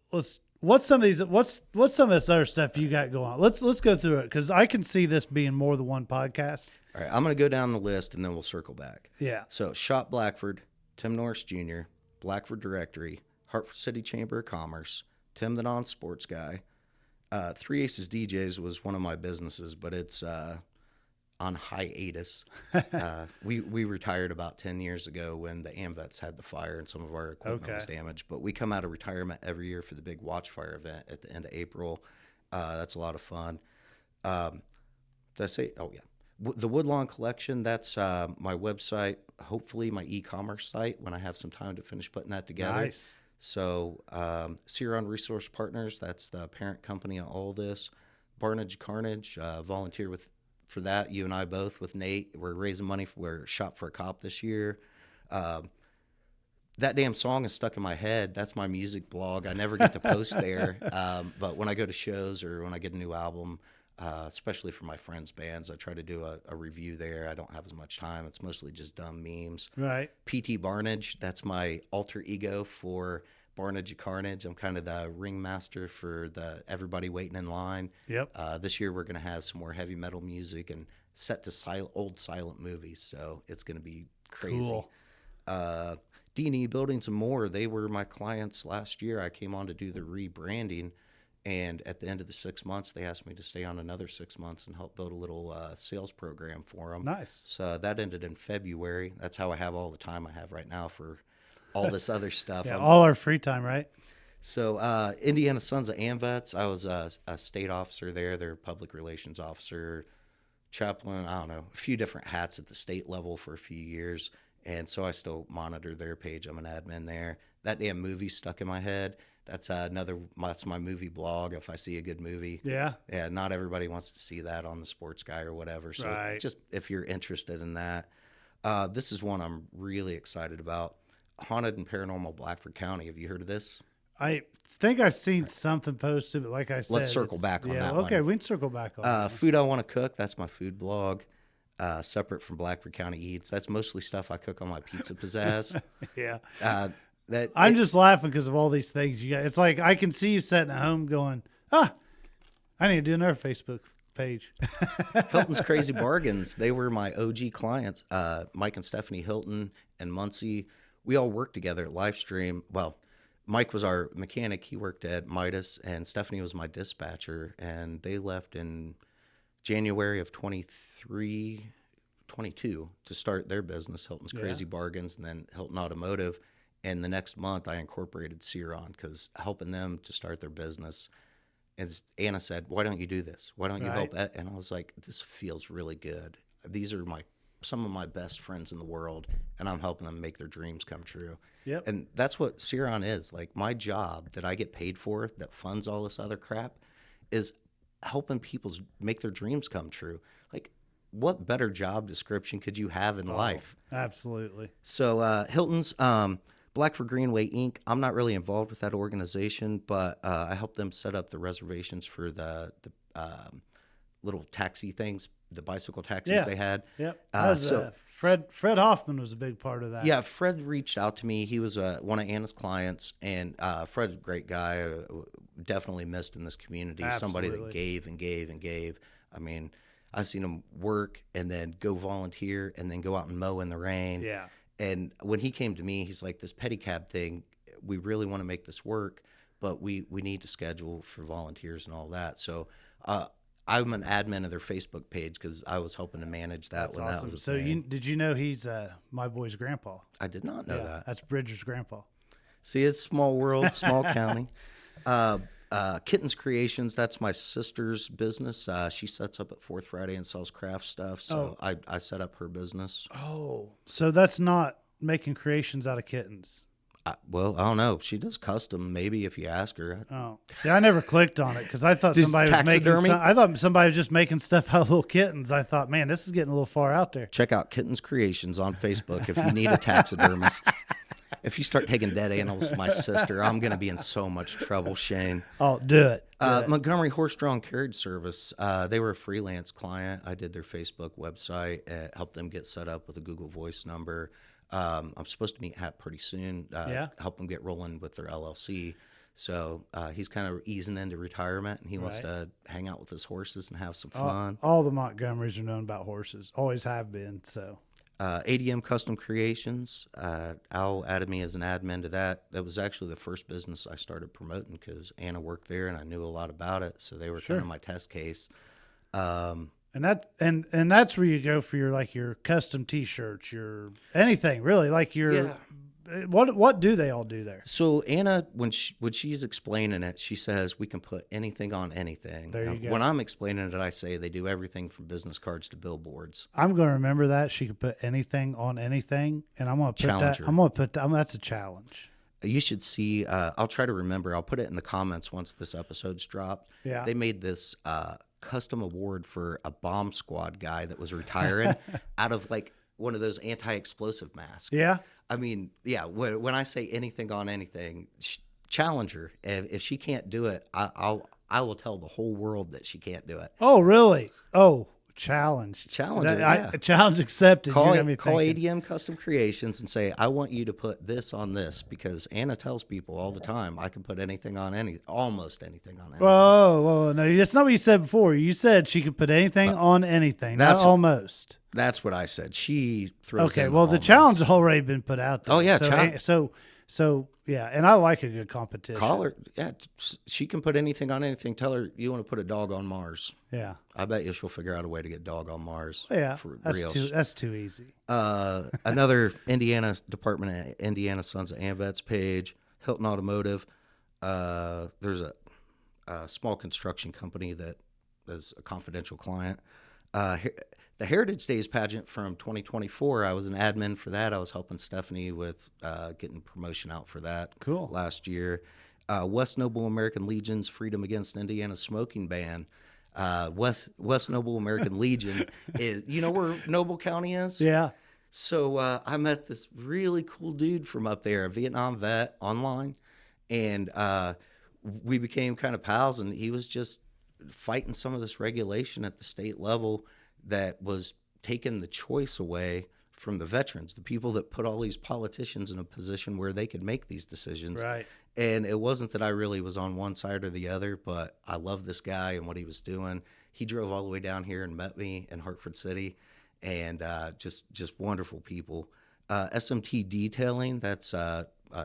what's some of this other stuff you got going on? Let's go through it, because I can see this being more than one podcast. All right, I'm going to go down the list and then we'll circle back. Yeah. So Shop Blackford, Tim Norris Jr., Blackford Directory, Hartford City Chamber of Commerce, Tim the Non-Sports Guy. 3 Aces DJs was one of my businesses, but it's on hiatus. We retired about 10 years ago when the AMVETs had the fire and some of our equipment was damaged. But we come out of retirement every year for the big watch fire event at the end of April. That's a lot of fun. Did I say? Oh, yeah. The Woodlawn Collection, that's my website, hopefully my e-commerce site when I have some time to finish putting that together. Nice. So Ciron Resource Partners, that's the parent company of all this. Barnage Carnage, volunteer for that. You and I both with Nate. We're raising money for Shop for a Cop this year. that damn song is stuck in my head. That's my music blog. I never get to post there. But when I go to shows or when I get a new album, especially for my friends' bands, I try to do a review there. I don't have as much time. It's mostly just dumb memes. Right. PT Barnage, that's my alter ego for Barnage of Carnage. I'm kind of the ringmaster for the everybody waiting in line. Yep. This year we're going to have some more heavy metal music and set to old silent movies. So it's going to be crazy. Cool. D&E Buildings and More, they were my clients last year. I came on to do the rebranding, and at the end of the 6 months, they asked me to stay on another 6 months and help build a little sales program for them. Nice. So that ended in February. That's how I have all the time I have right now for all this other stuff. Yeah, all our free time, right? So Indiana Sons of AMVETS, I was a state officer there, their public relations officer, chaplain, I don't know, a few different hats at the state level for a few years. And so I still monitor their page. I'm an admin there. That damn movie stuck in my head. That's that's my movie blog. If I see a good movie, Yeah. Not everybody wants to see that on the Sports Guy or whatever. So Right. just if you're interested in that, this is one I'm really excited about. Haunted and Paranormal Blackford County. Have you heard of this? I think I've seen something posted, but like I said, Let's circle back on that one. Okay, we can circle back on that. Food I Want to Cook. That's my food blog. Separate from Blackford County Eats. That's mostly stuff I cook on my Pizza Pizzazz. Yeah. I'm just laughing because of all these things you got. It's like I can see you sitting at home going, I need to do another Facebook page. Hilton's Crazy Bargains. They were my OG clients. Mike and Stephanie Hilton and Muncie. We all worked together at Livestream. Well, Mike was our mechanic. He worked at Midas, and Stephanie was my dispatcher. And they left in January of 22 to start their business, Hilton's Crazy Bargains, and then Hilton Automotive. And the next month, I incorporated Ciron because helping them to start their business. And Anna said, "Why don't you do this? Why don't you help?" And I was like, "This feels really good. These are some of my best friends in the world, and I'm helping them make their dreams come true." Yep. And that's what Ciron is. Like my job that I get paid for, that funds all this other crap, is helping people make their dreams come true. Like, what better job description could you have in life? Absolutely. So Hilton's Blackford Greenway Inc. I'm not really involved with that organization, but I helped them set up the reservations for the little taxi things, the bicycle taxis they had. Yep. Fred Hoffman was a big part of that. Yeah, Fred reached out to me. He was one of Anna's clients, and Fred's a great guy, definitely missed in this community. Absolutely. Somebody that gave and gave and gave. I mean, I've seen him work and then go volunteer and then go out and mow in the rain. Yeah. And when he came to me, he's like, "This pedicab thing, we really want to make this work, but we need to schedule for volunteers and all that." So I'm an admin of their Facebook page because I was hoping to manage that. That's when awesome. that was a So thing. did you know he's my boy's grandpa? I did not know that. That's Bridger's grandpa. See, it's small world, small county. Kittens Creations, that's my sister's business. She sets up at Fourth Friday and sells craft stuff. So I set up her business. Oh, so that's not making creations out of kittens. Well, I don't know. She does custom, maybe if you ask her. Oh, see, I never clicked on it because I thought Just somebody was making. taxidermy? I thought somebody was just making stuff out of little kittens. I thought, man, this is getting a little far out there. Check out Kittens Creations on Facebook if you need a taxidermist. If you start taking dead animals to my sister, I'm going to be in so much trouble, Shane. Oh, do it. Montgomery Horse-Drawn Carriage Service, they were a freelance client. I did their Facebook website, helped them get set up with a Google Voice number. I'm supposed to meet Hap pretty soon, help them get rolling with their LLC. So he's kind of easing into retirement, and he wants to hang out with his horses and have some fun. All the Montgomerys are known about horses, always have been. So ADM Custom Creations, Al added me as an admin to that. That was actually the first business I started promoting because Anna worked there, and I knew a lot about it. So they were kind of my test case. And that's where you go for your custom T-shirts, your anything really, like your what do they all do there? So Anna, when she's explaining it, she says we can put anything on anything. There you go. When I'm explaining it, I say they do everything from business cards to billboards. I'm going to remember that she could put anything on anything, and I'm going to put Challenger. that. I'm going to put that. That's a challenge. You should see. I'll try to remember. I'll put it in the comments once this episode's dropped. Yeah. They made this custom award for a bomb squad guy that was retiring out of like one of those anti-explosive masks. Yeah. I mean, yeah, when I say anything on anything, challenge her. And if she can't do it, I will tell the whole world that she can't do it. Oh, really? Oh, challenge. Challenge her, yeah. Challenge accepted. Call You're gonna be thinking. ADM Custom Creations and say, I want you to put this on this, because Anna tells people all the time I can put anything on almost anything on anything. Whoa, no, that's not what you said before. You said she could put anything on anything. Not almost. That's what I said. She throws. Okay, well, the challenge has already been put out there. Oh yeah, so yeah, and I like a good competition. Call her. Yeah, she can put anything on anything. Tell her you want to put a dog on Mars. Yeah, I bet you she'll figure out a way to get dog on Mars. Yeah, for that's real. That's too easy. Another Indiana Department of Indiana Sons of AMVETS page, Hilton Automotive. There's a small construction company that is a confidential client. The Heritage Days pageant from 2024, I was an admin for that. I was helping Stephanie with getting promotion out for that. Cool. Last year. West Noble American Legion's Freedom Against Indiana Smoking Ban. West Noble American Legion is, you know where Noble County is? Yeah. So I met this really cool dude from up there, a Vietnam vet, online, and we became kind of pals, and he was just fighting some of this regulation at the state level that was taking the choice away from the veterans, the people that put all these politicians in a position where they could make these decisions. Right. And it wasn't that I really was on one side or the other, but I loved this guy and what he was doing. He drove all the way down here and met me in Hartford City, and just wonderful people. SMT Detailing, that's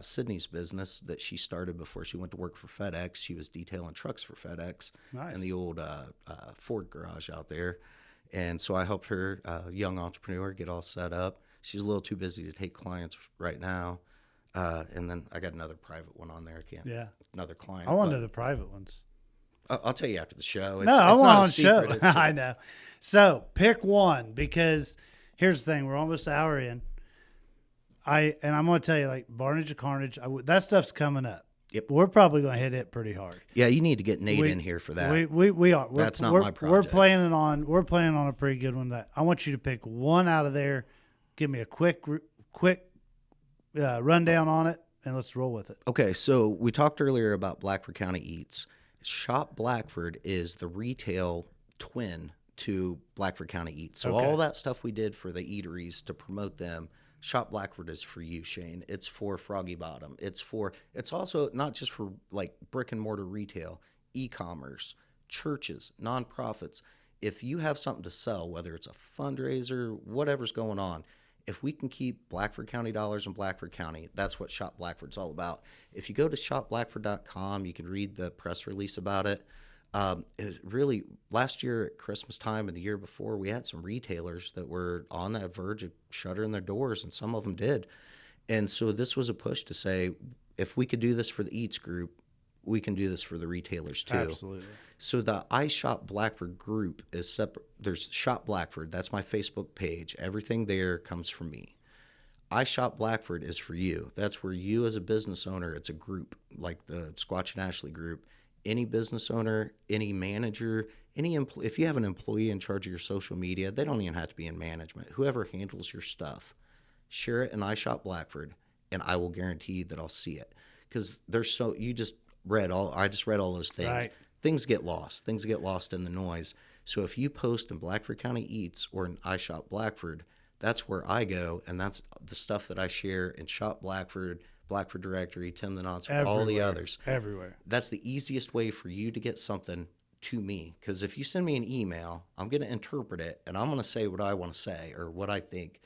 Sydney's business that she started before she went to work for FedEx. She was detailing trucks for FedEx. Nice. In the old Ford garage out there. And so I helped her, young entrepreneur, get all set up. She's a little too busy to take clients right now. And then I got another private one on there. I can't. Yeah. Another client. I want to know the private ones. I'll tell you after the show. I want not on a secret. show. It's just, I know. So pick one, because here's the thing: we're almost an hour in. I'm going to tell you, like, Barnage or Carnage, that stuff's coming up. Yep. We're probably going to hit it pretty hard. Yeah, you need to get Nate in here for that. We are. That's not my project. We're planning on a pretty good one. That I want you to pick one out of there. Give me a quick rundown on it, and let's roll with it. Okay, so we talked earlier about Blackford County Eats. Shop Blackford is the retail twin to Blackford County Eats. So all that stuff we did for the eateries to promote them, Shop Blackford is for you, Shane. It's for Froggy Bottom. It's also not just for like brick and mortar retail, e-commerce, churches, nonprofits. If you have something to sell, whether it's a fundraiser, whatever's going on, if we can keep Blackford County dollars in Blackford County, that's what Shop Blackford's all about. If you go to shopblackford.com, you can read the press release about it. It really, last year at Christmas time and the year before, we had some retailers that were on that verge of shuttering their doors, and some of them did. And so this was a push to say, if we could do this for the Eats group, we can do this for the retailers too. Absolutely. So the I Shop Blackford group is separate. There's Shop Blackford. That's my Facebook page. Everything there comes from me. I Shop Blackford is for you. That's where you as a business owner, it's a group like the Squatch and Ashley group. Any business owner, any manager, if you have an employee in charge of your social media, they don't even have to be in management. Whoever handles your stuff, share it in I Shop Blackford, and I will guarantee that I'll see it. Because I just read all those things. Right. Things get lost. Things get lost in the noise. So if you post in Blackford County Eats or in I Shop Blackford, that's where I go, and that's the stuff that I share in Shop Blackford, Blackford Directory, Tim the Nonce, all the others. Everywhere. That's the easiest way for you to get something to me. Because if you send me an email, I'm going to interpret it, and I'm going to say what I want to say or what I think.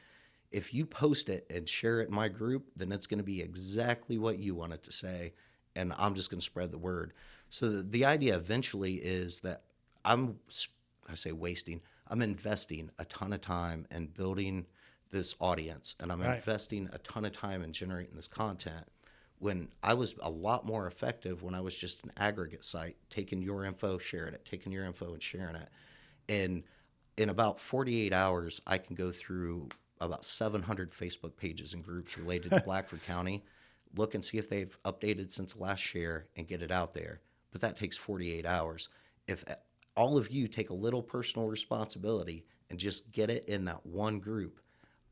If you post it and share it in my group, then it's going to be exactly what you want it to say, and I'm just going to spread the word. So the idea eventually is that I'm investing a ton of time in building this audience, and I'm investing a ton of time in generating this content, when I was a lot more effective when I was just an aggregate site, taking your info, sharing it, taking your info and sharing it. And in about 48 hours, I can go through about 700 Facebook pages and groups related to Blackford County, look and see if they've updated since the last share and get it out there. But that takes 48 hours. If all of you take a little personal responsibility and just get it in that one group,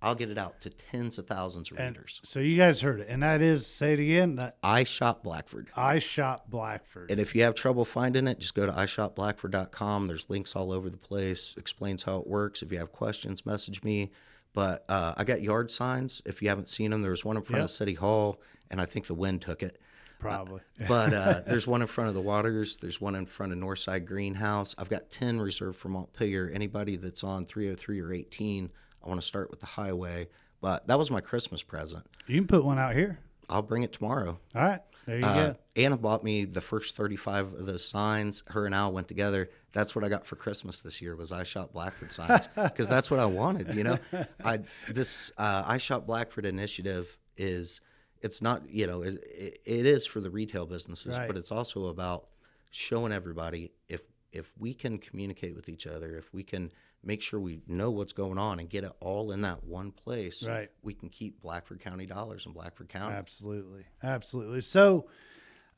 I'll get it out to tens of thousands of And readers. so you guys heard it. And that is, say it again, that I Shop Blackford. I Shop Blackford. And if you have trouble finding it, just go to ishopblackford.com. There's links all over the place, explains how it works. If you have questions, message me. But I got yard signs. If you haven't seen them, there was one in front of City Hall, and I think the wind took it. Probably. But there's one in front of the Waters. There's one in front of Northside Greenhouse. I've got 10 reserved for Montpelier. Anybody that's on 303 or 18, I want to start with the highway. But that was my Christmas present. You can put one out here. I'll bring it tomorrow. All right. There you go. Anna bought me the first 35 of those signs. Her and Al went together. That's what I got for Christmas this year was I Shop Blackford signs because that's what I wanted. You know, this I Shop Blackford initiative is it's not it is for the retail businesses, Right. but it's also about showing everybody if we can communicate with each other, if we can make sure we know what's going on and get it all in that one place, Right. we can keep Blackford County dollars in Blackford County. Absolutely. Absolutely. So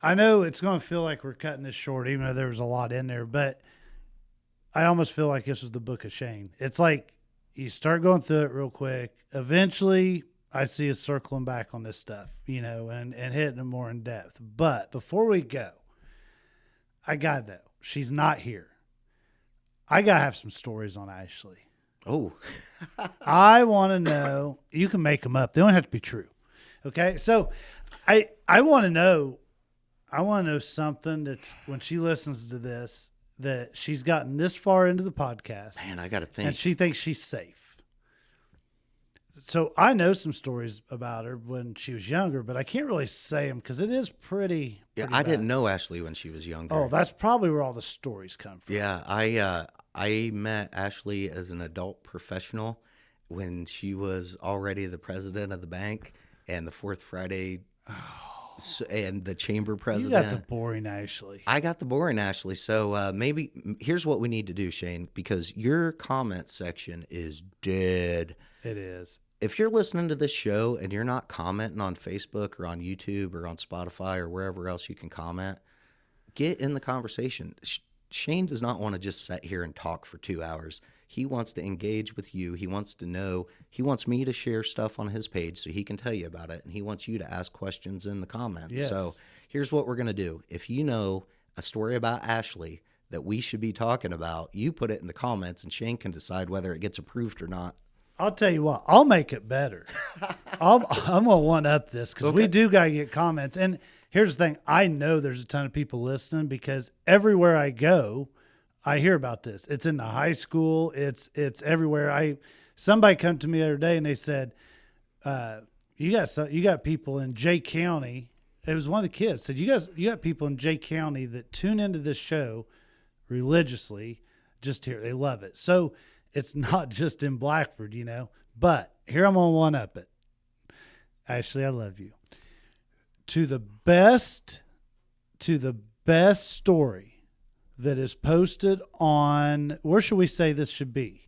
I know it's going to feel like we're cutting this short, even though there was a lot in there, but I almost feel like this was the book of Shane. It's like you start going through it real quick. Eventually, I see us circling back on this stuff, and hitting it more in depth. But before we go, I got to know. She's not here. I got to have some stories on Ashley. Oh, I want to know. You can make them up. They don't have to be true. Okay? So I want to know. I want to know something that's when she listens to this that she's gotten this far into the podcast. man, I got to think. And she thinks she's safe. So I know some stories about her when she was younger, but I can't really say them because it is pretty Yeah, I bad. didn't know Ashley when she was younger. Oh, that's probably where all the stories come from. Yeah, I met Ashley as an adult professional when she was already the president of the bank and the Fourth Friday and the chamber You president. got the boring Ashley. I got the boring Ashley. So maybe here's what we need to do, Shane, because your comment section is dead. It is. If you're listening to this show and you're not commenting on Facebook or on YouTube or on Spotify or wherever else you can comment, get in the conversation. Shane does not want to just sit here and talk for 2 hours. He wants to engage with you. He wants to know. He wants me to share stuff on his page so he can tell you about it. And he wants you to ask questions in the comments. Yes. So here's what we're going to do. If you know a story about Ashley that we should be talking about, you put it in the comments and Shane can decide whether it gets approved or not. I'll tell you what, I'll make it better. I'm going to one up this because we do got to get comments. And here's the thing. I know there's a ton of people listening because everywhere I go, I hear about this. It's in the high school. It's everywhere. Somebody come to me the other day and they said, you got people in Jay County. It was one of the kids said, you got people in Jay County that tune into this show religiously just here. They love it. So it's not just in Blackford, but here I'm on one up it. Ashley, I love you. To the best story that is posted on, where should we say this should be?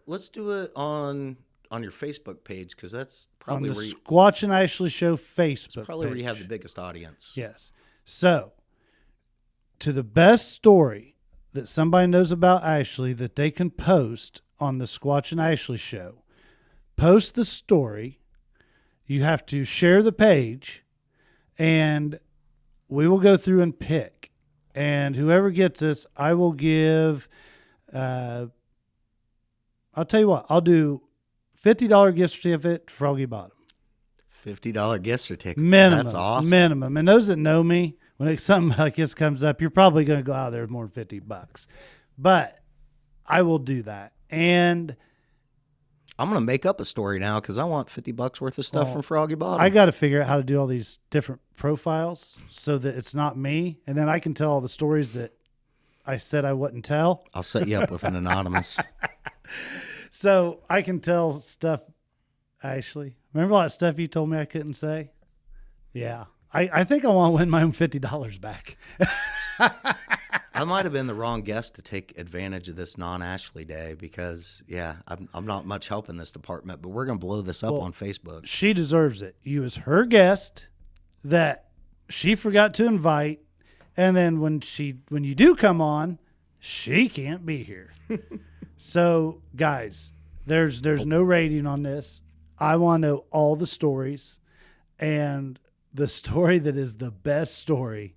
Let's do it on your Facebook page because that's probably on the where you, Squatch and Ashley Show Facebook probably where page. you have the biggest audience. Yes. So, to the best story that somebody knows about Ashley that they can post on the Squatch and Ashley Show, post the story. You have to share the page, and we will go through and pick. And whoever gets this, I will give, I'll tell you what, I'll do $50 gift certificate for Froggy Bottom. $50 gift certificate. Minimum. That's awesome. Minimum. And those that know me, when something like this comes up, you're probably going to go out there with more than $50. But I will do that. And I'm going to make up a story now because I want $50 worth of stuff from Froggy Bottom. I got to figure out how to do all these different profiles so that it's not me. And then I can tell all the stories that I said I wouldn't tell. I'll set you up with an anonymous. So I can tell stuff, Ashley. Remember all that stuff you told me I couldn't say? Yeah. I think I want to win my own $50 back. I might have been the wrong guest to take advantage of this non-Ashley day because, yeah, I'm not much help in this department, but we're going to blow this up on Facebook. She deserves it. You as her guest that she forgot to invite, and then when you do come on, she can't be here. So, guys, There's no rating on this. I want to know all the stories, and the story that is the best story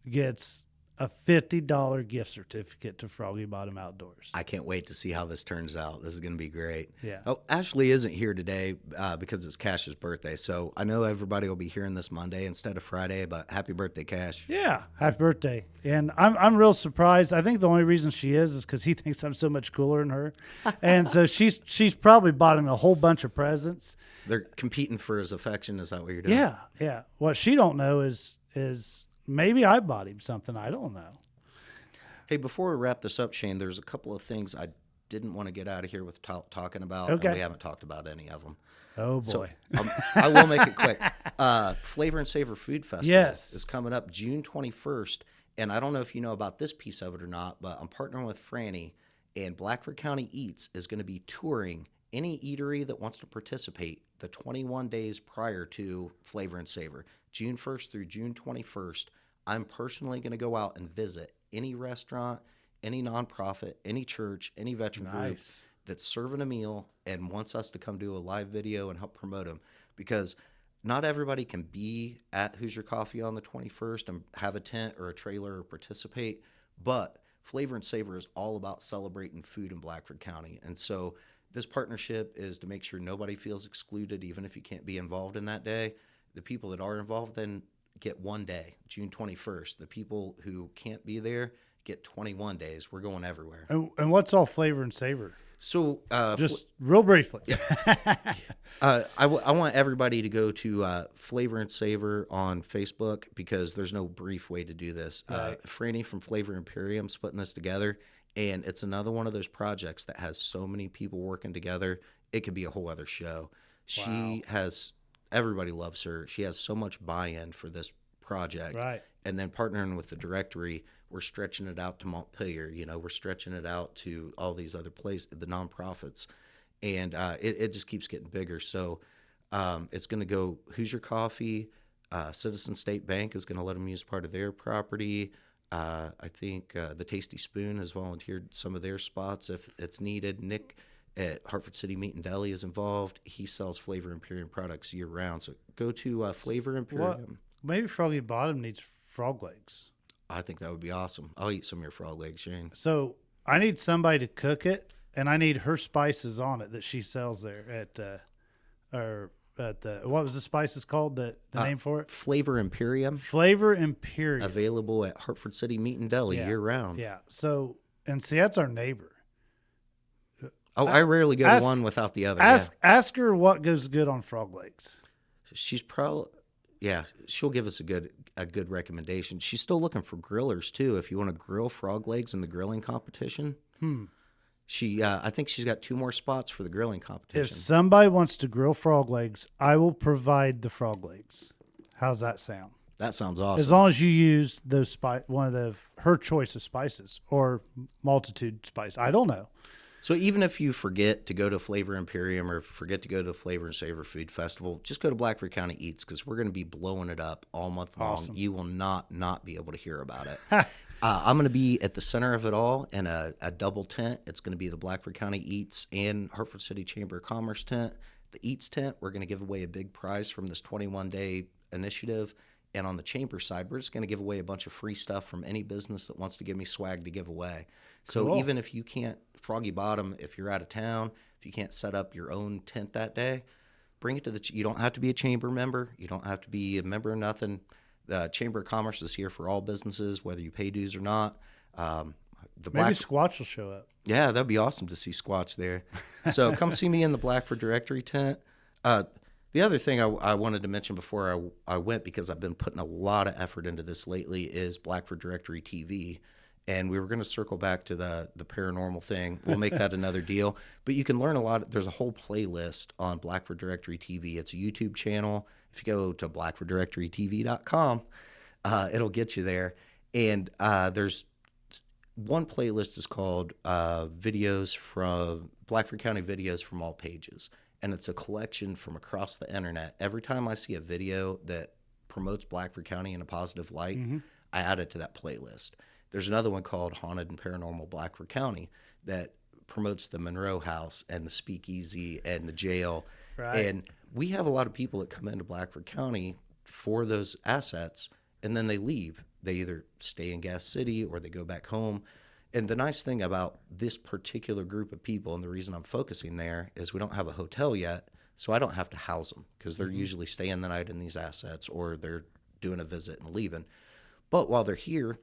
gets a $50 gift certificate to Froggy Bottom Outdoors. I can't wait to see how this turns out. This is going to be great. Yeah. Oh, Ashley isn't here today because it's Cash's birthday. So I know everybody will be hearing this Monday instead of Friday, but happy birthday, Cash. Yeah, happy birthday. And I'm real surprised. I think the only reason she is because he thinks I'm so much cooler than her. And so she's probably bought him a whole bunch of presents. They're competing for his affection. Is that what you're doing? Yeah, yeah. What she don't know is maybe I bought him something. I don't know. Hey, before we wrap this up, Shane, there's a couple of things I didn't want to get out of here with talking about, Okay. and we haven't talked about any of them. Oh, boy. So, I will make it quick. Flavor and Savor Food Festival Yes. is coming up June 21st, and I don't know if you know about this piece of it or not, but I'm partnering with Franny, and Blackford County Eats is going to be touring any eatery that wants to participate the 21 days prior to Flavor and Savor, June 1st through June 21st. I'm personally going to go out and visit any restaurant, any nonprofit, any church, any veteran group that's serving a meal and wants us to come do a live video and help promote them, because not everybody can be at Who's Your Coffee on the 21st and have a tent or a trailer or participate, but Flavor and Savor is all about celebrating food in Blackford County. And so this partnership is to make sure nobody feels excluded, even if you can't be involved in that day. The people that are involved then get one day, June 21st. The people who can't be there get 21 days. We're going everywhere. And what's all Flavor and Savor? So just real briefly. I want everybody to go to Flavor and Savor on Facebook, because there's no brief way to do this. Right. Franny from Flavor Imperium's putting this together, and it's another one of those projects that has so many people working together. It could be a whole other show. She has, everybody loves her. She has so much buy-in for this project. Right. And then partnering with the directory, we're stretching it out to Montpelier. We're stretching it out to all these other places, the nonprofits, and it just keeps getting bigger. So it's going to go. Who's Your Coffee? Citizen State Bank is going to let them use part of their property. I think the Tasty Spoon has volunteered some of their spots if it's needed. Nick at Hartford City Meat and Deli is involved. He sells Flavor Imperium products year round. So go to Flavor Imperium. Maybe Froggy Bottom needs frog legs. I think that would be awesome. I'll eat some of your frog legs, Shane. So I need somebody to cook it, and I need her spices on it that she sells there what was the spices called? The name for it? Flavor Imperium. Flavor Imperium. Available at Hartford City Meat and Deli year round. Yeah. So, and see, that's our neighbor. Oh, I rarely go to one without the other. Ask her what goes good on frog legs. She's she'll give us a good recommendation. She's still looking for grillers too. If you want to grill frog legs in the grilling competition, I think she's got 2 more spots for the grilling competition. If somebody wants to grill frog legs, I will provide the frog legs. How's that sound? That sounds awesome. As long as you use those one of her choice of spices or multitude spice. I don't know. So even if you forget to go to Flavor Imperium or forget to go to the Flavor and Savor Food Festival, just go to Blackford County Eats, because we're going to be blowing it up all month long. Awesome. You will not be able to hear about it. I'm going to be at the center of it all in a double tent. It's going to be the Blackford County Eats and Hartford City Chamber of Commerce tent. The Eats tent, we're going to give away a big prize from this 21-day initiative. And on the chamber side, we're just going to give away a bunch of free stuff from any business that wants to give me swag to give away. So Cool. even if you can't, Froggy Bottom, if you're out of town, if you can't set up your own tent that day, bring it to you don't have to be a chamber member. You don't have to be a member of nothing. The Chamber of Commerce is here for all businesses, whether you pay dues or not. Maybe Squatch will show up. Yeah, that'd be awesome to see Squatch there. So come see me in the Blackford Directory tent. The other thing I wanted to mention before I went, because I've been putting a lot of effort into this lately, is Blackford Directory TV. And we were going to circle back to the paranormal thing. We'll make that another deal. But you can learn a lot. There's a whole playlist on Blackford Directory TV. It's a YouTube channel. If you go to blackforddirectorytv.com, it'll get you there. And there's one playlist is called Videos from Blackford County Videos from All Pages. And it's a collection from across the internet. Every time I see a video that promotes Blackford County in a positive light, I add it to that playlist. There's another one called Haunted and Paranormal Blackford County that promotes the Monroe House and the Speakeasy and the jail. Right. And we have a lot of people that come into Blackford County for those assets, and then they leave. They either stay in Gas City or they go back home. And the nice thing about this particular group of people, and the reason I'm focusing there, is we don't have a hotel yet, so I don't have to house them because they're usually staying the night in these assets or they're doing a visit and leaving. But while they're here,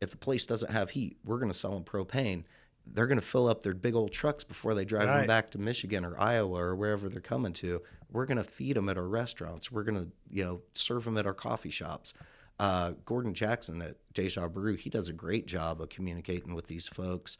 if the place doesn't have heat, we're going to sell them propane. They're going to fill up their big old trucks before they drive them back to Michigan or Iowa or wherever they're coming to. We're going to feed them at our restaurants. We're going to, serve them at our coffee shops. Gordon Jackson at Deja Brew, he does a great job of communicating with these folks.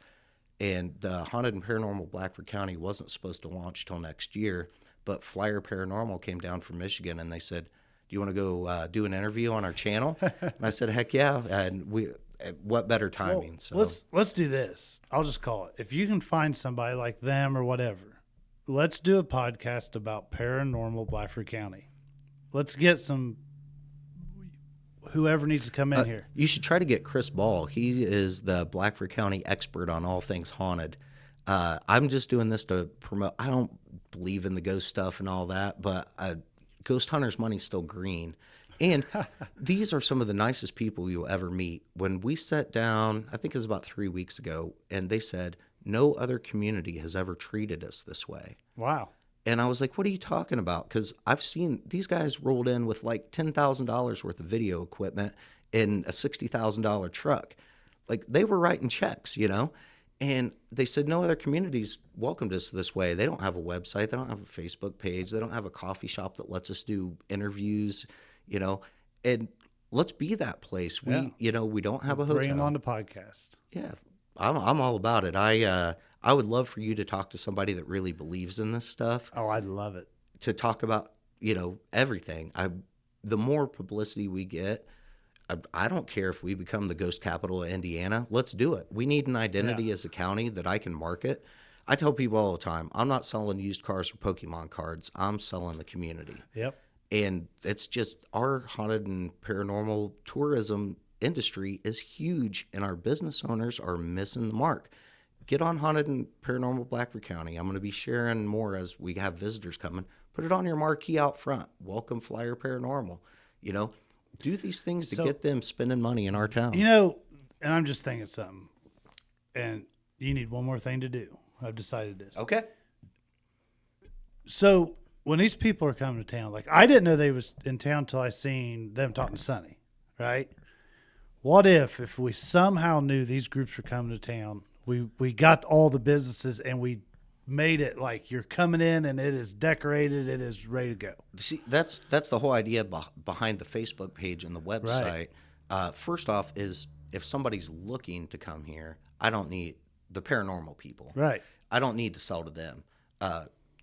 And the Haunted and Paranormal Blackford County wasn't supposed to launch till next year, but Flyer Paranormal came down from Michigan and they said, "Do you want to go do an interview on our channel?" And I said, "Heck yeah!" And what better timing? Well, let's do this. I'll just call it. If you can find somebody like them or whatever, let's do a podcast about paranormal Blackford County. Let's get whoever needs to come in here. You should try to get Chris Ball. He is the Blackford County expert on all things haunted. I'm just doing this to promote. I don't believe in the ghost stuff and all that, but ghost hunters' money's still green. And these are some of the nicest people you'll ever meet. When we sat down, I think it was about 3 weeks ago, and they said, no other community has ever treated us this way. Wow. And I was like, what are you talking about? Because I've seen these guys rolled in with like $10,000 worth of video equipment in a $60,000 truck. Like they were writing checks, And they said no other communities welcomed us this way. They don't have a website. They don't have a Facebook page. They don't have a coffee shop that lets us do interviews, And let's be that place. We don't have a hotel. Bring them on the podcast. Yeah, I'm all about it. I would love for you to talk to somebody that really believes in this stuff. Oh, I'd love it. To talk about, everything. The more publicity we get, I don't care if we become the ghost capital of Indiana. Let's do it. We need an identity as a county that I can market. I tell people all the time, I'm not selling used cars or Pokemon cards. I'm selling the community. Yep. And it's just our haunted and paranormal tourism industry is huge, and our business owners are missing the mark. Get on Haunted and Paranormal Blackford County. I'm going to be sharing more as we have visitors coming. Put it on your marquee out front. Welcome Flyer Paranormal. Do these things to get them spending money in our town. And I'm just thinking something. And you need one more thing to do. I've decided this. Okay. So when these people are coming to town, like I didn't know they was in town until I seen them talking to Sonny, right? What if we somehow knew these groups were coming to town, we got all the businesses and we made it like you're coming in and it is decorated, it is ready to go. See, that's the whole idea behind the Facebook page and the website. Right. First off is if somebody's looking to come here, I don't need the paranormal people. Right. I don't need to sell to them.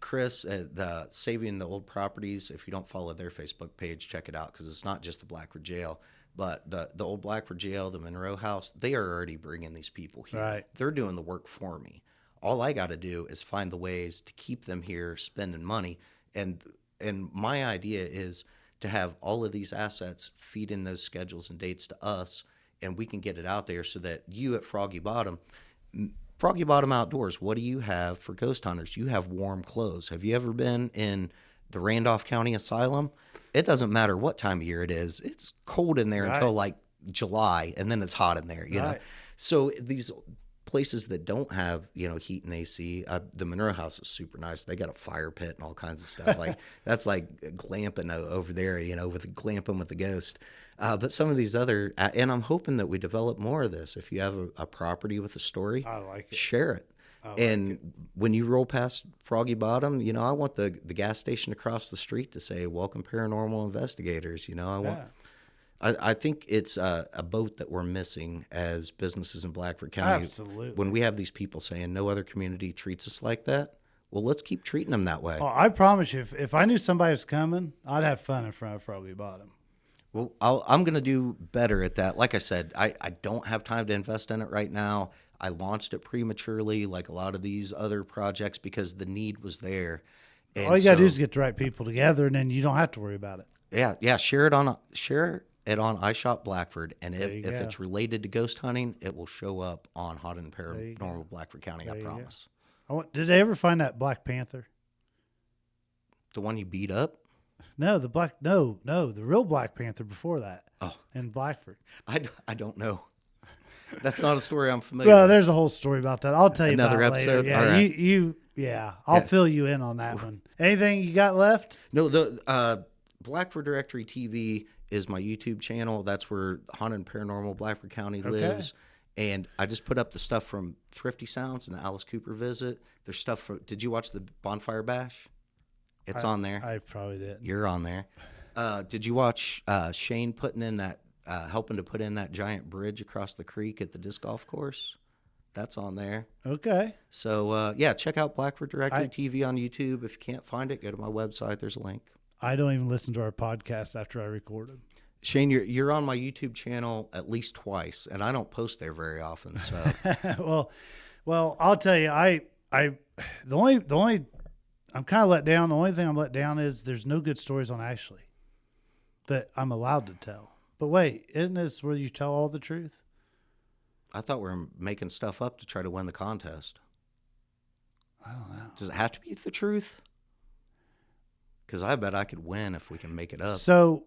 Chris, the Saving the Old Properties, if you don't follow their Facebook page, check it out because it's not just the Blackford Jail, but the old Blackford Jail, the Monroe House, they are already bringing these people here. Right. They're doing the work for me. All I got to do is find the ways to keep them here spending money. And my idea is to have all of these assets feed in those schedules and dates to us, and we can get it out there so that you at Froggy Bottom Outdoors, what do you have for ghost hunters? You have warm clothes. Have you ever been in the Randolph County Asylum? It doesn't matter what time of year it is. It's cold in there until like July, and then it's hot in there, you know? So these places that don't have, heat and AC, the Monroe House is super nice. They got a fire pit and all kinds of stuff. Like that's like glamping over there, with glamping with the ghost. But some of these other, and I'm hoping that we develop more of this. If you have a property with a story, I like it. Share it. When you roll past Froggy Bottom, I want the gas station across the street to say, "Welcome, paranormal investigators." I think it's a boat that we're missing as businesses in Blackford County. Absolutely. When we have these people saying no other community treats us like that, well, let's keep treating them that way. Oh, I promise you, if I knew somebody was coming, I'd have fun in front of Froggy Bottom. Well, I'm going to do better at that. Like I said, I don't have time to invest in it right now. I launched it prematurely like a lot of these other projects because the need was there. And all you got to do is get the right people together, and then you don't have to worry about it. Yeah. Share it on iShop Blackford, and if it's related to ghost hunting, it will show up on Haunted and Paranormal Blackford County. I promise. Did they ever find that Black Panther? The one you beat up? No, the real Black Panther before that. Oh. In Blackford. I don't know. That's not a story I'm familiar Well, with. there's a whole story about that. I'll tell you Another about it episode? later. Yeah, All right. I'll fill you in on that one. Anything you got left? No, the Blackford Directory TV is my YouTube channel. That's where Haunted and Paranormal Blackford County lives. And I just put up the stuff from Thrifty Sounds and the Alice Cooper visit. There's stuff from, did you watch the Bonfire Bash? It's on there. I probably didn't. You're on there. Did you watch Shane putting in that, helping to put in that giant bridge across the creek at the disc golf course? That's on there. Okay. So, yeah, check out Blackford Directory TV on YouTube. If you can't find it, go to my website. There's a link. I don't even listen to our podcast after I record them. Shane, you're on my YouTube channel at least twice, and I don't post there very often. So, well, I'll tell you, the only I'm kind of let down. The only thing I'm let down is there's no good stories on Ashley that I'm allowed to tell. But wait, isn't this where you tell all the truth? I thought we were making stuff up to try to win the contest. I don't know. Does it have to be the truth? Because I bet I could win if we can make it up. So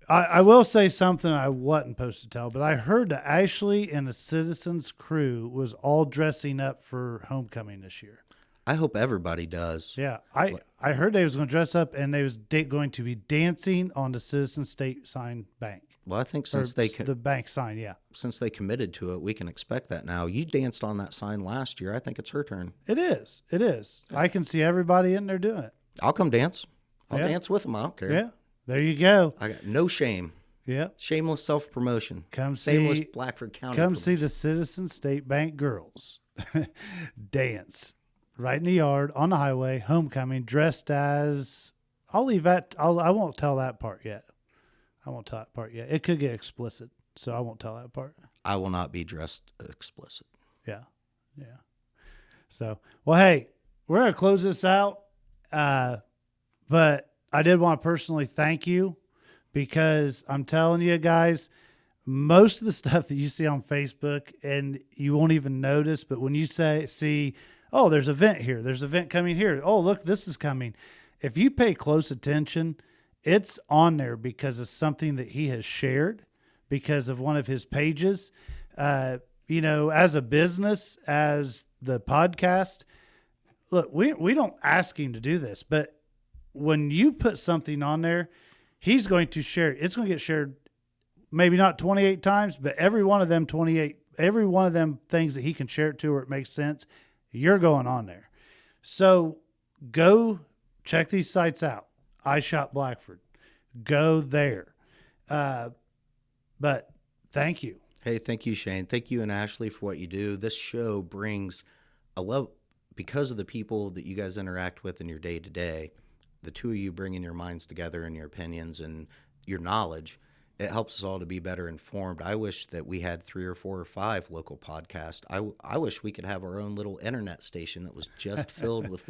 I will say something I wasn't supposed to tell, but I heard that Ashley and the Citizens crew was all dressing up for homecoming this year. I hope everybody does. Yeah, I heard they was going to dress up and they was going to be dancing on the Citizen State sign bank. Well, I think the bank sign, yeah. Since they committed to it, we can expect that now. You danced on that sign last year. I think it's her turn. It is. I can see everybody in there doing it. I'll come dance. I'll dance with them. I don't care. Yeah, there you go. I got no shame. Yeah. Shameless self-promotion. Shameless Blackford County. Come see the Citizen State Bank girls dance right in the yard on the highway, homecoming, dressed as. I won't tell that part yet. It could get explicit, so I won't tell that part. I will not be dressed explicit. Yeah. So, well, hey, we're going to close this out. But I did want to personally thank you because I'm telling you guys, most of the stuff that you see on Facebook and you won't even notice, but when you see, oh, there's an event here, there's an event coming here. Oh, look, this is coming. If you pay close attention, it's on there because of something that he has shared because of one of his pages. As a business, as the podcast, look, we don't ask him to do this, but when you put something on there, he's going to share it. It's going to get shared maybe not 28 times, but every one of them things that he can share it to where it makes sense, you're going on there. So go check these sites out. I Shop Blackford. Go there. But thank you. Hey, thank you, Shane. Thank you and Ashley for what you do. This show brings a love because of the people that you guys interact with in your day-to-day. The two of you bringing your minds together and your opinions and your knowledge, it helps us all to be better informed. I wish that we had 3 or 4 or 5 local podcasts. I wish we could have our own little internet station that was just filled with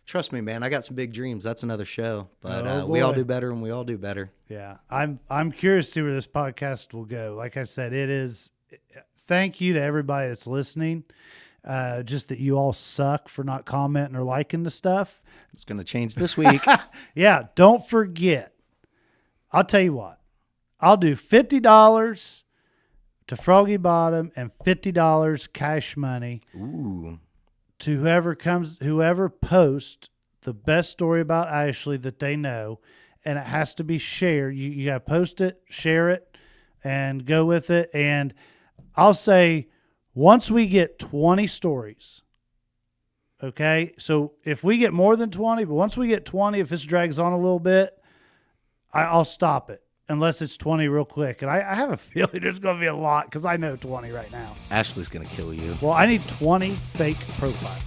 Trust me, man, I got some big dreams. That's another show. But we all do better and we all do better. Yeah. I'm curious to see where this podcast will go. Like I said, it is thank you to everybody that's listening. Just that you all suck for not commenting or liking the stuff. It's going to change this week. Yeah, don't forget. I'll tell you what. I'll do $50 to Froggy Bottom and $50 cash money. Ooh. To whoever posts the best story about Ashley that they know, and it has to be shared. You got to post it, share it, and go with it. And I'll say once we get 20 stories, okay? So if we get more than 20, but once we get 20, if this drags on a little bit, I'll stop it unless it's 20 real quick. And I have a feeling there's going to be a lot because I know 20 right now. Ashley's going to kill you. Well, I need 20 fake profiles.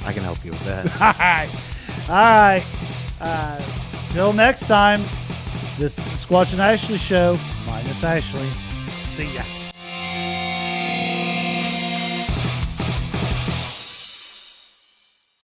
I can help you with that. All right. Till next time, this is the Squatch and Ashley Show, minus Ashley. See ya.